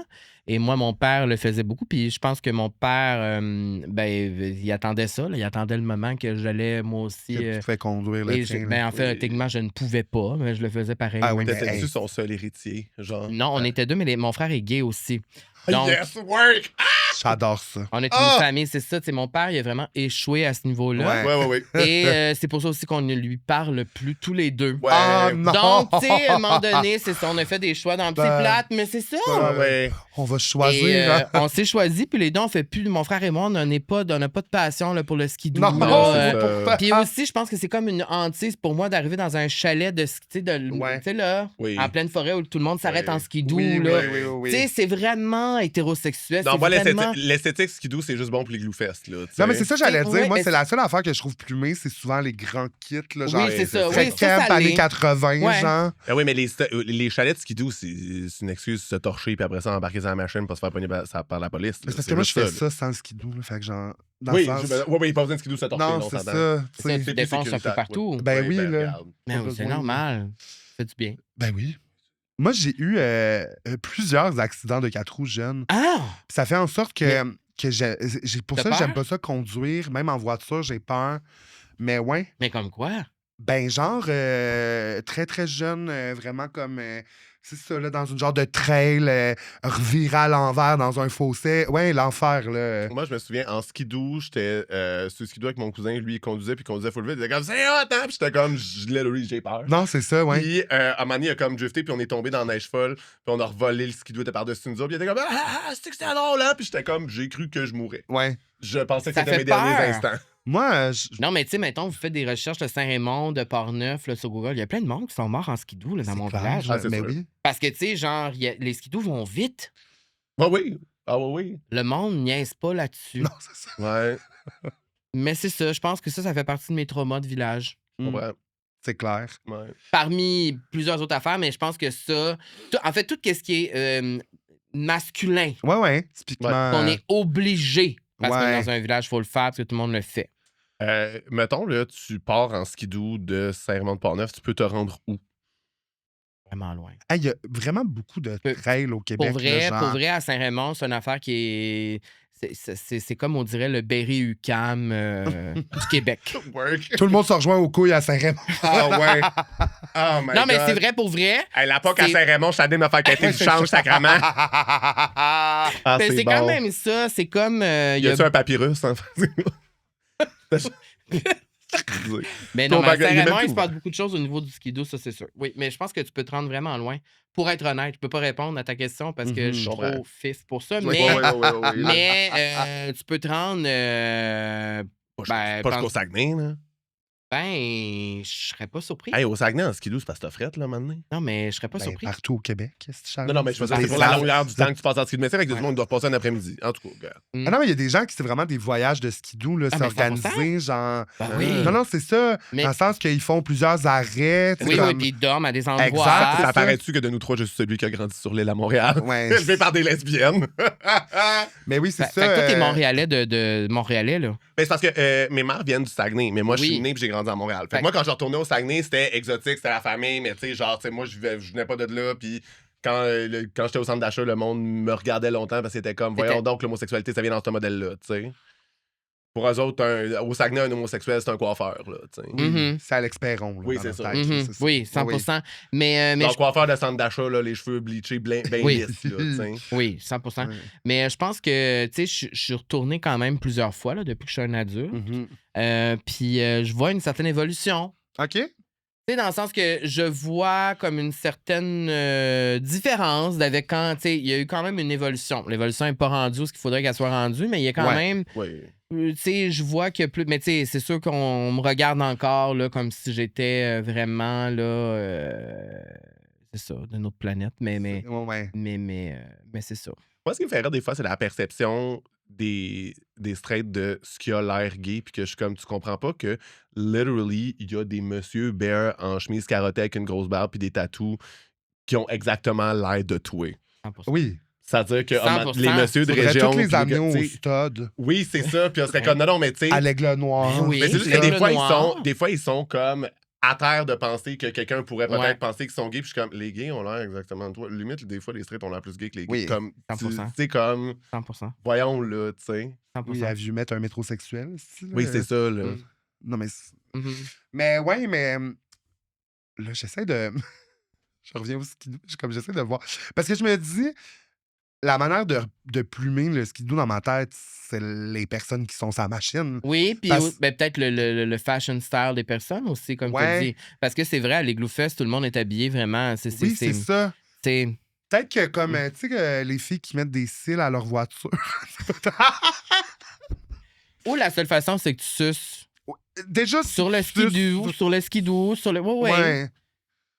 Et moi, mon père le faisait beaucoup. Puis je pense que mon père, il attendait ça. Là. Il attendait le moment que j'allais, moi aussi. Que tu fais conduire le tien. En fait, techniquement, je ne pouvais pas, mais je le faisais pareil. Ah oui, mais t'étais-tu son seul héritier? Genre... Non, on était deux, mais mon frère est gay aussi. Donc, yes, work! J'adore ça. On est une famille, c'est ça. Mon père, il a vraiment échoué à ce niveau-là. Ouais. Et c'est pour ça aussi qu'on ne lui parle plus tous les deux. Ouais. Ah non! Donc, tu sais, à un moment donné, c'est ça. On a fait des choix dans le petit plate, mais c'est ça. On va choisir. Et, hein. on s'est choisi, puis les deux, on fait plus. Mon frère et moi, on n'a pas de passion là, pour le skidoo. Non, puis aussi, je pense que c'est comme une hantise pour moi d'arriver dans un chalet de ski, en pleine forêt où tout le monde s'arrête en skidoo. Oui. Tu sais, c'est vraiment hétérosexuel. Non, moi, vraiment... l'esthétique skidoo, c'est juste bon pour les gloufesses. Là, non, mais c'est ça, j'allais dire. Ouais, moi, c'est la seule affaire que je trouve plumée, c'est souvent les grands kits. Là, genre, oui, c'est ça. Fred Camp, années 80, genre. Ah oui, mais les chalets de skidoo, c'est une excuse de se torcher puis après ça, embarquer dans la machine pour se faire pogner par la police. C'est parce que moi, je fais ça sans le skidoo. Là, fait que genre. Oui, pas besoin de skidoo se torcher. Non, c'est ça. Tu défonces un peu partout. Ben oui, là. Mais c'est normal. Ça fait du bien. Ben oui. Moi, j'ai eu plusieurs accidents de 4 roues jeunes. Ah! Puis ça fait en sorte que j'ai pour ça que j'aime pas ça conduire. Même en voiture, j'ai peur. Mais ouais. Mais comme quoi? Ben genre, très, très jeune, vraiment comme... c'est ça, là, dans une genre de trail, revirer à l'envers dans un fossé. Ouais, l'enfer, là. Moi, je me souviens, en skidoo, j'étais sur le skidoo avec mon cousin. Lui, il conduisait, puis il conduisait full vite. Il était comme, c'est hot, hein? Puis j'étais comme, j'ai peur. Non, c'est ça, ouais. Puis, à un moment donné, il a comme drifté, puis on est tombé dans la neige folle, puis on a revolé le skidoo, était par-dessus nous autres, puis il était comme, c'est que c'était drôle, hein? Puis j'étais comme, j'ai cru que je mourrais. Ouais. Je pensais que Ça c'était fait mes derniers peur. instants. Moi, Non, mais tu sais, mettons, vous faites des recherches de Saint-Raymond, de Port-Neuf, là, sur Google. Il y a plein de monde qui sont morts en skidoo là, dans mon village. Ah, c'est mais sûr. oui. Parce que, tu sais, genre, les skidoos vont vite. Oui. Ah oui. Le monde niaise pas là-dessus. Non, c'est ça. Ouais. Mais c'est ça, je pense que ça fait partie de mes traumas de village. Ouais. C'est clair. Ouais. Parmi plusieurs autres affaires, mais je pense que ça... En fait, tout ce qui est masculin, Ouais. Typiquement. on est obligé. Parce Ouais. que dans un village, il faut le faire parce que tout le monde le fait. Mettons, là, tu pars en skidoo de Saint-Raymond-de-Port-Neuf, tu peux te rendre où? Vraiment loin. Il y a vraiment beaucoup de trails au Québec. Pour vrai, là, genre... à Saint-Raymond, c'est une affaire qui est... C'est comme on dirait le Berry-UQAM du Québec. Tout le monde se rejoint aux couilles à Saint-Raymond. Ah ouais. Oh my Non, mais God. c'est vrai pour vrai. Hey, la POC à Saint-Raymond, je t'ai dit de me faire quitter du change, sacrement. Ah, Ben, c'est bon. quand même ça. C'est comme... Y a-tu un papyrus? En fait? Mais non, Ton mais à bagage, il est même Saint-Raymond, il plus se passe beaucoup de choses au niveau du skido, ça, c'est sûr. Oui, mais je pense que tu peux te rendre vraiment loin. Pour être honnête, je peux pas répondre à ta question parce que je suis trop fif pour ça, mais, mais tu peux te rendre... Pas jusqu'au Saguenay, là. Ben, je serais pas surpris. Hey, au Saguenay, en skidoo, c'est parce que t'as frette, là, maintenant. Non, mais je serais pas Ben, surpris. partout au Québec, qu'est-ce que tu cherches? Non, mais je faisais pour la longueur du temps que tu passes en skidoo. Mais c'est vrai que des gens doivent passer un après-midi. En tout cas, regarde. Ah non, mais il y a des gens qui c'est vraiment des voyages de skidoo, là, Ah, c'est mais organisé, genre. Ben oui. Non, c'est ça. Mais- Dans le sens qu'ils font plusieurs arrêts. tu sais, Oui, comme... oui, puis ils dorment à des endroits. Exact, Ça ça. paraît-tu que de nous trois, je suis celui qui a grandi sur l'île à Montréal? Ouais. Je vais par des lesbiennes. Mais oui, c'est Fait ça. que toi, t'es Montréalais de Montréalais, là. Ben, c'est parce que mes mères viennent du Saguenay, mais moi, je suis Oui. né et j'ai grandi à Montréal. Fait Fait que moi, quand je retournais au Saguenay, c'était exotique, c'était la famille, mais tu sais, genre, tu sais, moi, je venais pas de là, puis quand j'étais au centre d'achat, le monde me regardait longtemps parce que c'était comme, voyons donc, l'homosexualité, ça vient dans ce modèle-là, tu sais. Pour eux autres, au Saguenay, un homosexuel, c'est un coiffeur, là, tu sais. Mhm. C'est Alex Perron. Là, Oui, dans c'est notre ça. tête, Mhm. c'est ça. Oui, 100%. Mais Genre je- coiffeur de centre d'achat, là, les cheveux bleachés, bien Oui. lisses, là, tu sais. Oui, 100%. Ouais. Mais je pense que, tu sais, je suis retourné quand même plusieurs fois, là, depuis que je suis un adulte. Mhm. Puis je vois une certaine évolution. OK. Tu sais, dans le sens que je vois comme une certaine différence d'avec quand, tu sais, il y a eu quand même une évolution. L'évolution n'est pas rendue ce qu'il faudrait qu'elle soit rendue, mais il y a quand Ouais. même, Oui. tu sais, je vois que plus... Mais tu sais, c'est sûr qu'on me regarde encore, là, comme si j'étais vraiment, là... c'est ça, d'une autre planète, mais c'est ça. Moi, ce qui me fait rire des fois, c'est la perception des straights de ce qui a l'air gay, puis que je suis comme, tu comprends pas que, literally, il y a des monsieur bear en chemise carottée avec une grosse barbe puis des tatous qui ont exactement l'air de toi. 100%. Oui. C'est-à-dire que 100%. les messieurs de Faudrait région... tous les puis amener gars, au tu sais, stade. oui, c'est ça, puis on serait comme, non, mais tu sais... À l'aigle noir. Ben oui. Mais c'est juste que l'aigle des fois, noir. ils sont comme à terre de penser que quelqu'un pourrait peut-être penser qu'ils sont gays. Puis je suis comme, les gays ont l'air exactement de toi. Limite, des fois, les straights ont l'air plus gays que les gays. Oui, comme, 100%. C'est comme, 100%. voyons là, tu sais. 100%. Oui, a vu mettre un métrosexuel. Oui, c'est ça, là. Non, mais... Mais ouais, mais... Là, j'essaie de... Je reviens au skidoo, comme j'essaie de voir. Parce que je me dis, la manière de plumer le skidoo dans ma tête, c'est les personnes qui sont sa machine. Oui, puis peut-être le fashion style des personnes aussi, comme tu dis. Parce que c'est vrai, à l'Igloo Fest, tout le monde est habillé vraiment. C'est ça. Peut-être que comme, tu sais, les filles qui mettent des cils à leur voiture. Ou la seule façon, c'est que tu suces. Déjà, sur le skidoo, sur le...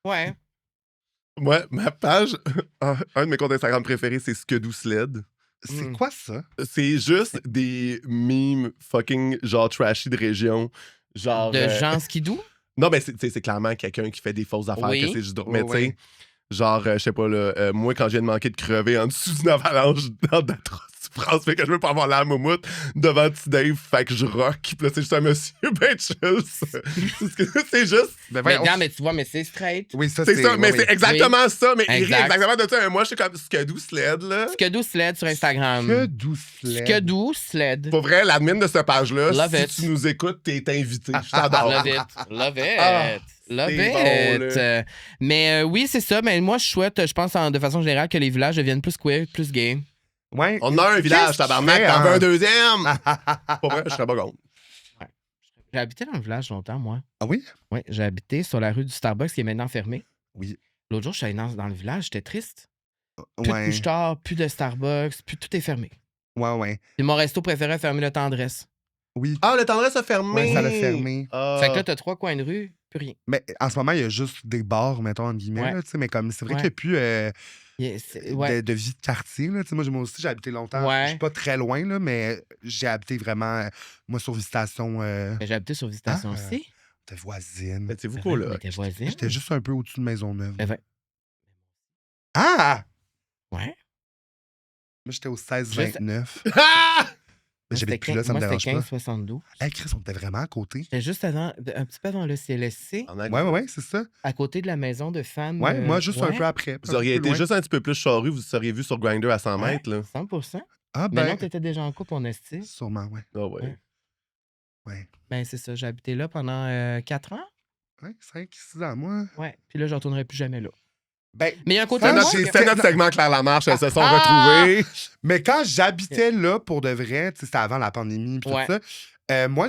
Ouais. Ouais, ma page, un de mes comptes Instagram préférés, c'est Skidoo Sled. C'est quoi ça? C'est juste des memes fucking genre trashy de région. Genre. De gens skidoo? Non, mais c'est clairement quelqu'un qui fait des fausses affaires, que c'est juste drôle. Mais tu sais, genre, je sais pas, là, moi, quand je viens de manquer de crever en dessous d'une avalanche d'atroces souffrances, fait que je veux pas avoir la moumoute devant T Dave, fait que je rock. Puis là, c'est juste un monsieur ben chill. C'est juste. Mais tu vois, mais c'est straight. Oui, ça, c'est ça. Mais c'est exactement ça. Mais il rit exact. exactement de ça. Moi, je suis comme Skidoo Sled, là. Skidoo Sled sur Instagram. Skidoo Sled. Pour vrai, l'admin de cette page-là, Love si it. tu nous écoutes, t'es invité. Je t'adore. Love it. Love it. Bon, mais oui, c'est ça. Mais moi, je souhaite, je pense de façon générale, que les villages deviennent plus queer, plus gays. Ouais. On a un village, tabarnak, t'en veux un deuxième? Pour vrai, je serais pas contre. Ouais. J'ai habité dans le village longtemps, moi. Ah oui? Oui, j'ai habité sur la rue du Starbucks qui est maintenant fermée. Oui. L'autre jour, je suis allé dans le village, j'étais triste. Plus de couche-tard, plus de Starbucks, tout est fermé. Ouais. Puis mon resto préféré a fermé le Tendresse. Oui. Ah, le Tendresse a fermé. Ouais, ça l'a fermé. Fait que là, t'as 3 coins de rue, plus rien. Mais en ce moment, il y a juste des bars, mettons, entre guillemets. Là, mais comme c'est vrai qu'il n'y a plus de vie de quartier. Là, moi aussi, j'ai habité longtemps. Je suis pas très loin, là, mais j'ai habité vraiment, moi, sur Visitation. J'ai habité sur Visitation aussi. T'es voisine. Mais c'est-vous quoi, là? T'es voisine. J'étais juste un peu au-dessus de Maisonneuve. Ah! Ouais? Moi, j'étais au 16-29. J'habite plus là, ça me dérange pas. Moi, c'était 15-72. Hey, Chris, on était vraiment à côté. J'étais juste un petit peu avant le CLSC. Ouais, c'est ça. À côté de la maison de femmes. Ouais, moi, juste un peu après. Vous auriez été juste un petit peu plus charru, vous seriez vu sur Grindr à 100 mètres, là. 100%. Ah, ben. Mais non, t'étais déjà en couple, on estime. Sûrement, ouais. Ah, ouais. Ben, c'est ça. J'ai habité là pendant 4 ans. Ouais, 5-6 ans, moi. Ouais. Puis là, je retournerai plus jamais là. Ben, mais il y a un côté c'était notre segment Claire Lamarche, elles se sont retrouvées. Mais quand j'habitais là, pour de vrai, c'était avant la pandémie puis tout ça, moi,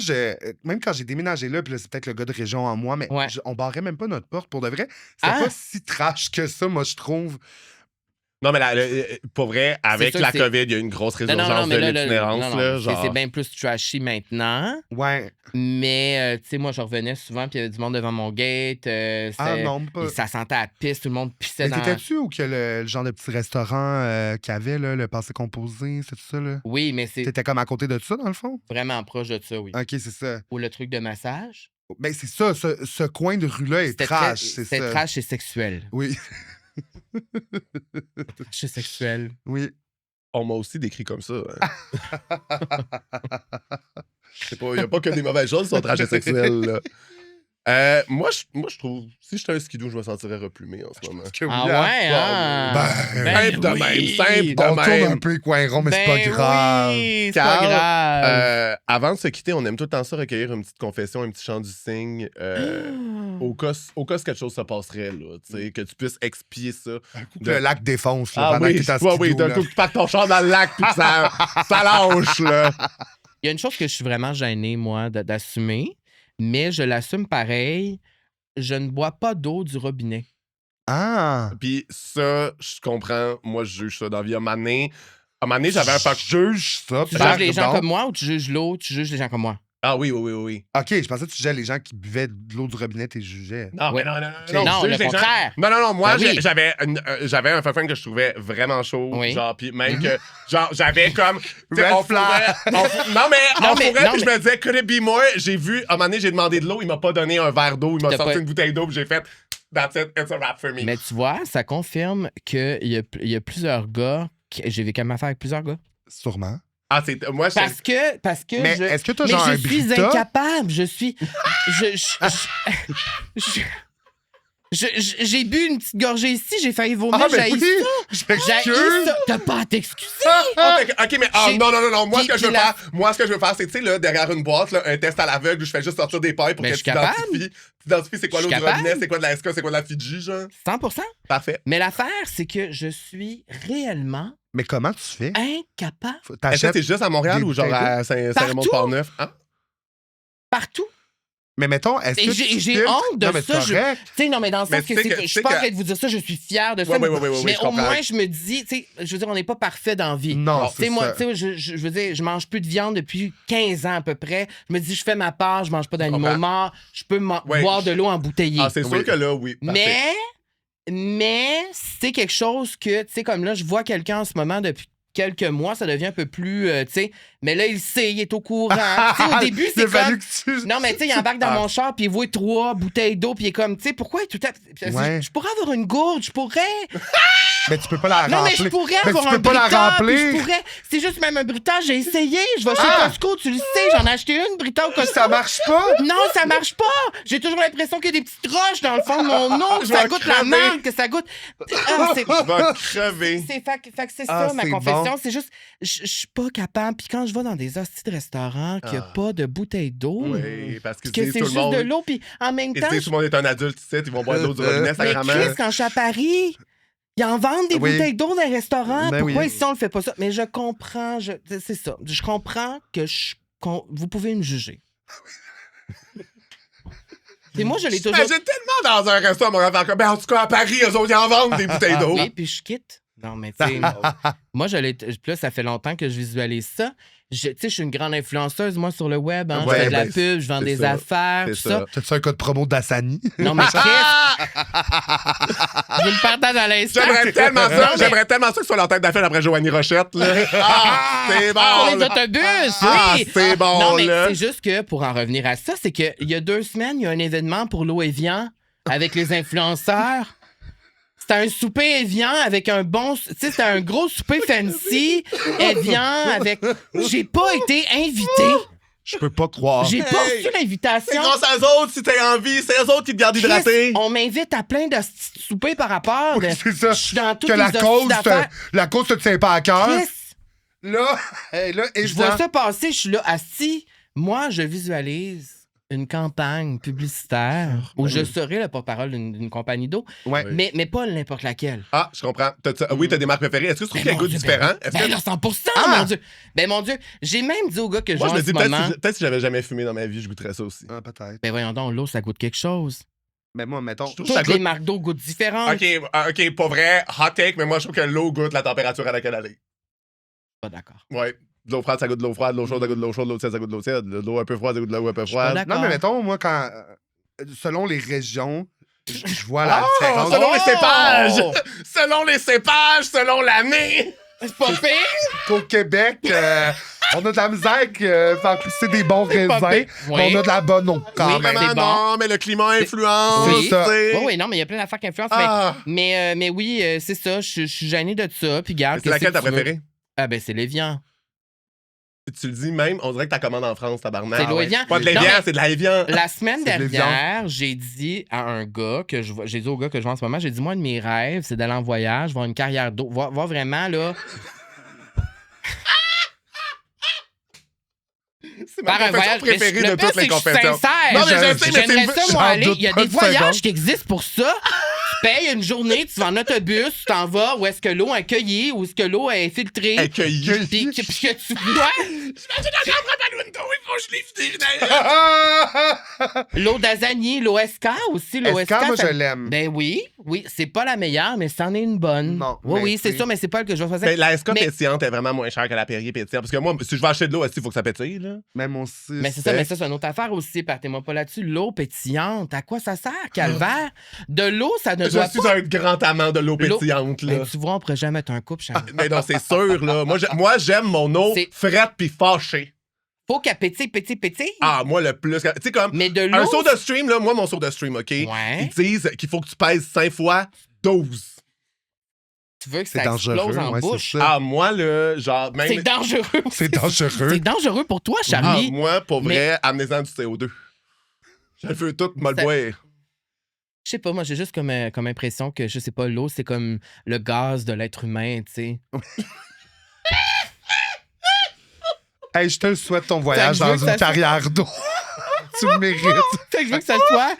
même quand j'ai déménagé là, puis là, c'est peut-être le gars de région en moi, mais on barrait même pas notre porte, pour de vrai. C'est pas si trash que ça, moi, je trouve. Non, mais pour vrai, avec la COVID, il y a une grosse résurgence de l'itinérance. C'est bien plus trashy maintenant. Ouais. Mais, tu sais, moi, je revenais souvent, puis il y avait du monde devant mon gate. Non, pas. Ça sentait à la piste, tout le monde pissait dans... Mais t'étais-tu ou que le genre de petit restaurant qu'il y avait, là, le passé composé, c'est tout ça, là? Oui, mais c'est... T'étais comme à côté de ça, dans le fond? Vraiment proche de ça, oui. OK, c'est ça. Ou le truc de massage. Ben, c'est ça, ce coin de rue-là est trash, c'est ça. C'est trash et sexuel. Oui. Trash et sexuel. Oui. On m'a aussi décrit comme ça. Il n'y a pas que des mauvaises choses sur trash et sexuel, là. Moi, je trouve, si j'étais un skidoo, je me sentirais replumé en ce moment. Simple de même. On tourne un peu les coins ronds, mais c'est pas grave. Oui, c'est pas grave. Avant de se quitter, on aime tout le temps ça, recueillir une petite confession, un petit chant du cygne. Au cas où quelque chose se passerait, là, que tu puisses expier ça. Un coup que le lac défonce, là, pendant que t'es en skidoo. Oui, d'un coup que tu pars ton char dans le lac, puis ça lâche, là. Il y a une chose que je suis vraiment gênée, moi, d'assumer. Mais je l'assume pareil, je ne bois pas d'eau du robinet. Ah! Puis ça, je comprends. Moi, je juge ça dans la vie. À un moment donné, j'avais un pack. Juge ça. Tu juges les gens comme moi ou tu juges l'eau, tu juges les gens comme moi? Ah oui. OK, je pensais que tu jugeais les gens qui buvaient de l'eau du robinet et jugeais. Non, ouais. non, le contraire. Non, moi, oui. j'avais un friend que je trouvais vraiment chaud. Oui. Genre, puis même que, genre, j'avais comme... Red flag. Non, mais puis je me disais, could it be more? J'ai vu, à un moment donné, j'ai demandé de l'eau, il m'a pas donné un verre d'eau, il m'a sorti une bouteille d'eau, puis j'ai fait, that's it, it's a wrap for me. Mais tu vois, ça confirme qu'il y a plusieurs gars, j'ai vécu ma affaire avec plusieurs gars. Sûrement. Ah, c'est... Moi, Parce que mais est-ce que t'as genre un je suis Brita? incapable. Je suis... J'ai bu une petite gorgée ici, j'ai failli vomir, j'ai ça. T'as pas à t'excuser. OK, mais non. Moi, ce que je veux faire, c'est, tu sais, là, derrière une boîte, là, un test à l'aveugle où je fais juste sortir des pailles pour que tu identifies c'est quoi l'eau du robinet, c'est quoi de la SK, c'est quoi de la Fiji, genre. 100%. Parfait. Mais l'affaire, c'est que je suis réellement Mais comment tu fais? incapable. Est-ce que c'est juste à Montréal ou genre à Saint-Raymond-de-Port-Neuf? Hein? Partout. Mais mettons, est-ce que j'ai honte de ça. Tu sais, non, mais dans le sens que je suis pas en train de vous dire ça, je suis fière de ça. Oui, mais au moins, je me dis, tu sais, je veux dire, on n'est pas parfait dans la vie. Non, c'est moi, ça. tu sais, je veux dire, je mange plus de viande depuis 15 ans à peu près. Je me dis, je fais ma part, je mange pas d'animaux morts, je peux boire de l'eau embouteillée. Ah, c'est sûr que là, oui. Mais c'est quelque chose que, tu sais, comme là, je vois quelqu'un en ce moment depuis quelques mois, ça devient un peu plus, tu sais, mais là, il sait, il est au courant. Tu sais, au début, c'est comme... Non, mais tu sais, il embarque dans mon char, puis il voit 3 bouteilles d'eau, puis il est comme, tu sais, pourquoi tout à... Je pourrais avoir une gourde, je pourrais... Mais tu peux pas la remplir. Non, mais je pourrais avoir un Brita, puis je pourrais... C'est juste même un Brita, j'ai essayé. Je vais chez Costco, tu le sais, j'en ai acheté une Brita au Costco. Ça marche pas? Non, ça marche pas. J'ai toujours l'impression qu'il y a des petites roches dans le fond de mon eau, que ça goûte la menthe, que ça goûte... Je vais crever. Fait que c'est ça, ma confession. C'est juste, je suis pas capable. Puis quand je vais dans des hosties de restaurants, qu'il n'y a pas de bouteille d'eau, oui, parce que c'est juste de l'eau, puis en même temps... Tout le monde est un adulte ici, ils vont boire de l'eau du robinet, mais Chris, quand je suis à Paris... Ils en vendent des bouteilles d'eau dans les restaurants. Pourquoi ici, on le fait pas ça? Mais je comprends, c'est ça. Je comprends que vous pouvez me juger. Et moi, je l'ai toujours... J'imagine tellement dans un restaurant, en tout cas, à Paris, eux autres, ils en vendent des bouteilles d'eau. Oui, puis je quitte. Non, mais tu sais, moi, puis là, ça fait longtemps que je visualise ça. Tu sais, je suis une grande influenceuse, moi, sur le web. Hein. Je fais de la pub, je vends des affaires, tout ça. T'as-tu un code promo d'Assani? Non, mais Chris! Je le partage à l'instant. J'aimerais tellement ça que ce soit leur tête d'affaire après Joanie Rochette. Là. C'est bon! Pour les autobus, oui! C'est bon, non, mais là. c'est juste que, pour en revenir à ça, c'est qu'il y a 2 semaines, il y a un événement pour l'eau Evian avec les influenceurs. C'était un souper Evian avec un bon... Tu sais, c'était un gros souper fancy Evian avec... J'ai pas été invité. Je peux pas croire. J'ai pas reçu l'invitation. C'est grâce à eux autres si t'es en vie. C'est eux autres qui te gardent hydraté. On m'invite à plein de soupers par rapport. Oui, c'est ça. Je suis dans toutes que les la cause te tient pas à cœur. Chris, là, je vois ça passer, je suis là assis. Moi, je visualise une campagne publicitaire où je serai le porte-parole d'une compagnie d'eau, mais pas n'importe laquelle. Ah, je comprends. Oui, t'as des marques préférées. Est-ce que tu trouves qu'il y a un goût différent? Ben 100%, mon Dieu. Ben mon Dieu, j'ai même dit au gars que moi, je me dis peut-être si j'avais jamais fumé dans ma vie, je goûterais ça aussi. Ah, peut-être. Ben voyons donc, l'eau, ça goûte quelque chose. Mais moi, mettons... Toutes les marques d'eau goûtent différentes. OK, pas vrai. Hot take, mais moi, je trouve que l'eau goûte la température à laquelle elle est. Pas d'accord. Ouais. De l'eau froide, ça goûte de l'eau froide. De l'eau chaude, ça goûte de l'eau chaude. De l'eau tiède, ça goûte de l'eau tiède. De l'eau un peu froide, ça goûte de l'eau un peu froide. Non, mais mettons, moi, quand... selon les régions, je vois la différence. Selon les cépages! Selon les cépages, selon l'année! C'est pas pire! Qu'au Québec, on a de la misère faire pousser des bons raisins. On a de la bonne eau, quand même. C'est bon. Non, mais le climat influence. C'est ça. Oui, non, mais il y a plein d'affaires qui influencent. Mais oui, c'est ça. Je suis gêné de ça. Puis garde. C'est laquelle t'as préférée? Ah, ben, c'est l'Evian. Tu le dis même, on dirait que t'as commandé en France, tabarnak. C'est l'Evian. Pas de l'Evian, c'est de l'Evian. La semaine dernière, j'ai dit à un gars que je vois en ce moment, j'ai dit, moi, un de mes rêves, c'est d'aller en voyage, voir une carrière d'eau, voir vraiment, là... C'est ma confession préférée de toutes les confessions. Sincère. Non, mais je sais, mais j'aimerais ça, moi, aller. Il y a des voyages seconde. qui existent pour ça. Tu payes une journée, tu vas en autobus, tu t'en vas où est-ce que l'eau est accueillie, où est-ce que l'eau est filtrée. Accueillie. Puis que tu bois. J'imagine encore prendre l'eau, il faut que je l'ai L'eau d'Azani, l'eau SK aussi. L'eau SK, moi, je l'aime. Ben oui, c'est pas la meilleure, mais c'en est une bonne. Non, oui, c'est ça, mais c'est pas le que je vais faire. Mais la SK pétillante est vraiment moins chère que la Perrier pétillante. Parce que moi, si je vais acheter de l'eau, il faut que ça pétille, là. Même aussi. Mais c'est ça, mais ça, c'est une autre affaire aussi. Partez-moi pas là-dessus. L'eau pétillante, à quoi ça sert, calvaire? De l'eau, ça ne doit pas... Je suis un grand amant de l'eau pétillante, là. Ben, tu vois, on pourrait jamais être un couple, Charles. Mais non, c'est sûr, là. Moi, j'aime mon eau frette pis fâchée. Faut qu'elle pétille. Ah, moi, le plus... Tu sais, comme... Mais de l'eau... Un Soda Stream, là, moi, mon Soda Stream, OK? Ouais. Ils disent qu'il faut que tu pèses 5 fois 12. tu veux que ça explose en bouche. Ah, moi, là, genre... Même... C'est dangereux. C'est dangereux. C'est dangereux pour toi, Charlie. Ah, moi, pour vrai, amenez-en du CO2. Je veux tout me le boire. Je sais pas, moi, j'ai juste comme impression que, je sais pas, l'eau, c'est comme le gaz de l'être humain, tu sais. Hey, je te souhaite ton voyage dans une carrière d'eau. Tu le mérites. Fait que je veux que ça soit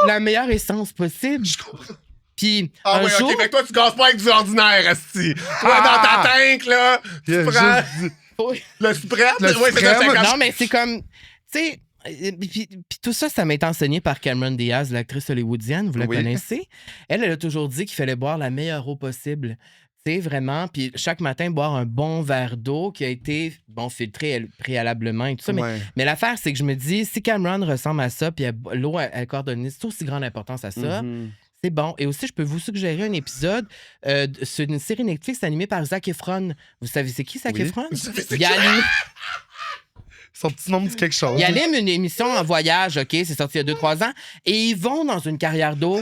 la meilleure essence possible. Puis, un jour... OK, fait que toi, tu gazes pas avec du ordinaire, asti. Toi, dans ta tank, là, tu prends le suprême. Non, mais c'est comme... Tu sais... Puis tout ça, ça m'a été enseigné par Cameron Diaz, l'actrice hollywoodienne, vous la connaissez. Elle a toujours dit qu'il fallait boire la meilleure eau possible. Tu sais, vraiment. Puis chaque matin, boire un bon verre d'eau qui a été, filtré préalablement et tout ça. Mais l'affaire, c'est que je me dis, si Cameron ressemble à ça, puis l'eau, elle coordonne, c'est aussi grande importance à ça. C'est bon. Et aussi, je peux vous suggérer un épisode sur une série Netflix animée par Zac Efron. Vous savez, c'est qui, Zac Efron? Son petit nom dit quelque chose. Il anime une émission en voyage, OK? C'est sorti il y a 2-3 ans. Et ils vont dans une carrière d'eau.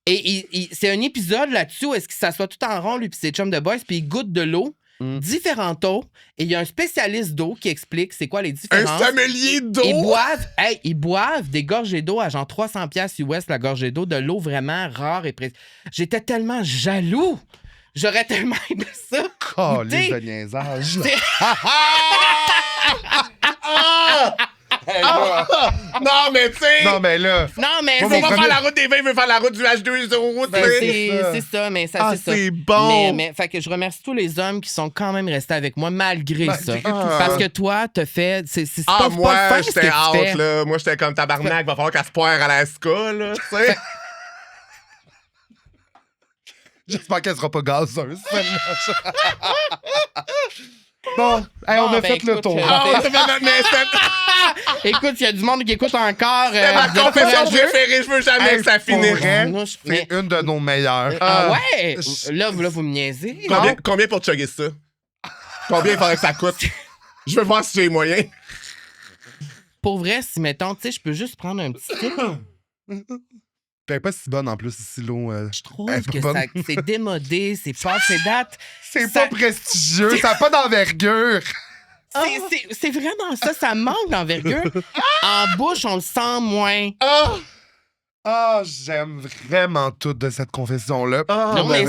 Et c'est un épisode là-dessus où est-ce qu'il s'assoit tout en rond, lui, puis ses chums de boys, puis ils goûtent de l'eau, différentes eaux. Et il y a un spécialiste d'eau qui explique c'est quoi les différences. Un sommelier d'eau! Ils boivent des gorgées d'eau à genre 300$ US la gorgée d'eau, de l'eau vraiment rare et précieuse. J'étais tellement jaloux. J'aurais tellement aimé ça. Oh, les de niaisage. Non, mais tu sais... Non, mais là... Non, mais... On va faire la route des vins, il veut faire la route du H2O. C'est ça, mais ça, c'est ça. C'est bon! Mais fait que je remercie tous les hommes qui sont quand même restés avec moi malgré ça. Parce que toi, t'as fait... C'est pas moi, pas j'étais out, là. Moi, j'étais comme tabarnak, va falloir qu'elle se poire à la SK, là, tu sais. J'espère qu'elle sera pas gazeuse. Bon, hey, on a fait le tour. Écoute, il y a du monde qui écoute encore. C'est ma confession préférée, je veux jamais que ça finisse. C'est une de nos meilleures. Ouais! Là, vous me niaisez. Combien pour chugger ça? Combien il faudrait que ça coûte? Je veux voir si j'ai les moyens. Pour vrai, si, mettons, tu sais, je peux juste prendre un petit tip. Elle n'est pas si bonne en plus, ici, l'eau. Je trouve que c'est démodé, c'est passé date. C'est pas prestigieux, ça n'a pas d'envergure. C'est vraiment ça, ça manque d'envergure. En bouche, on le sent moins. J'aime vraiment tout de cette confession-là. Non, mais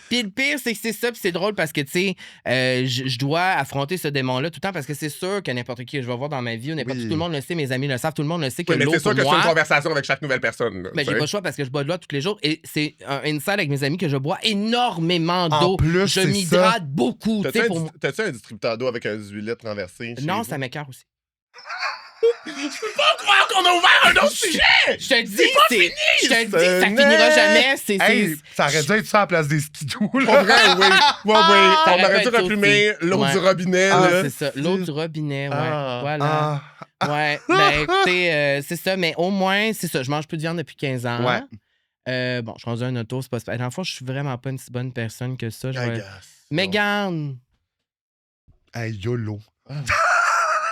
puis le pire, c'est que c'est ça, puis c'est drôle parce que, tu sais, je dois affronter ce démon-là tout le temps parce que c'est sûr que n'importe qui que je vais voir dans ma vie, tout le monde le sait, mes amis le savent, tout le monde le sait que l'eau, mais c'est sûr que c'est une conversation avec chaque nouvelle personne. Mais j'ai pas le choix parce que je bois de l'eau tous les jours et c'est un inside avec mes amis que je bois énormément d'eau. En plus, je m'hydrate beaucoup. T'as-tu un distributeur d'eau avec un 18 litres renversé? Non, ça m'écoeure aussi. Je peux pas croire qu'on a ouvert un autre sujet! Je te dis, ça finira jamais. Ça aurait dû être ça à la place des skidoo. Oui. On aurait dû replumer l'eau du robinet. C'est ça, l'eau du robinet, voilà. Ouais, ben écoutez, c'est ça, mais au moins, c'est ça, je mange plus de viande depuis 15 ans. Ouais. Bon, je suis rendu un auto, c'est pas... Dans le fond, je suis vraiment pas une si bonne personne que ça. Mégane! Hey, YOLO.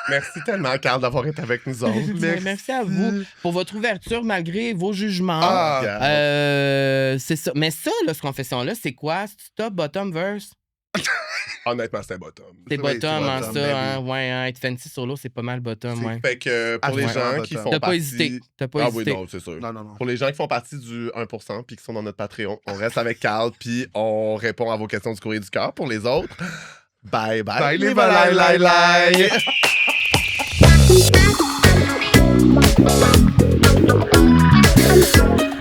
Merci tellement, Carl, d'avoir été avec nous autres. Merci à vous pour votre ouverture malgré vos jugements. C'est ça. Mais ça, là, ce confession-là, c'est quoi? C'est top, bottom, verse? Honnêtement, c'était bottom. C'est bottom, hein, ça. Hein, ouais, hein, être fancy sur l'eau, c'est pas mal bottom, ouais. Fait que pour les gens qui font partie... T'as pas hésité. Oui, non, c'est sûr. Non. Pour les gens qui font partie du 1% puis qui sont dans notre Patreon, on reste avec Carl puis on répond à vos questions du courrier du cœur. Pour les autres, bye. Bye les bye. Thank you.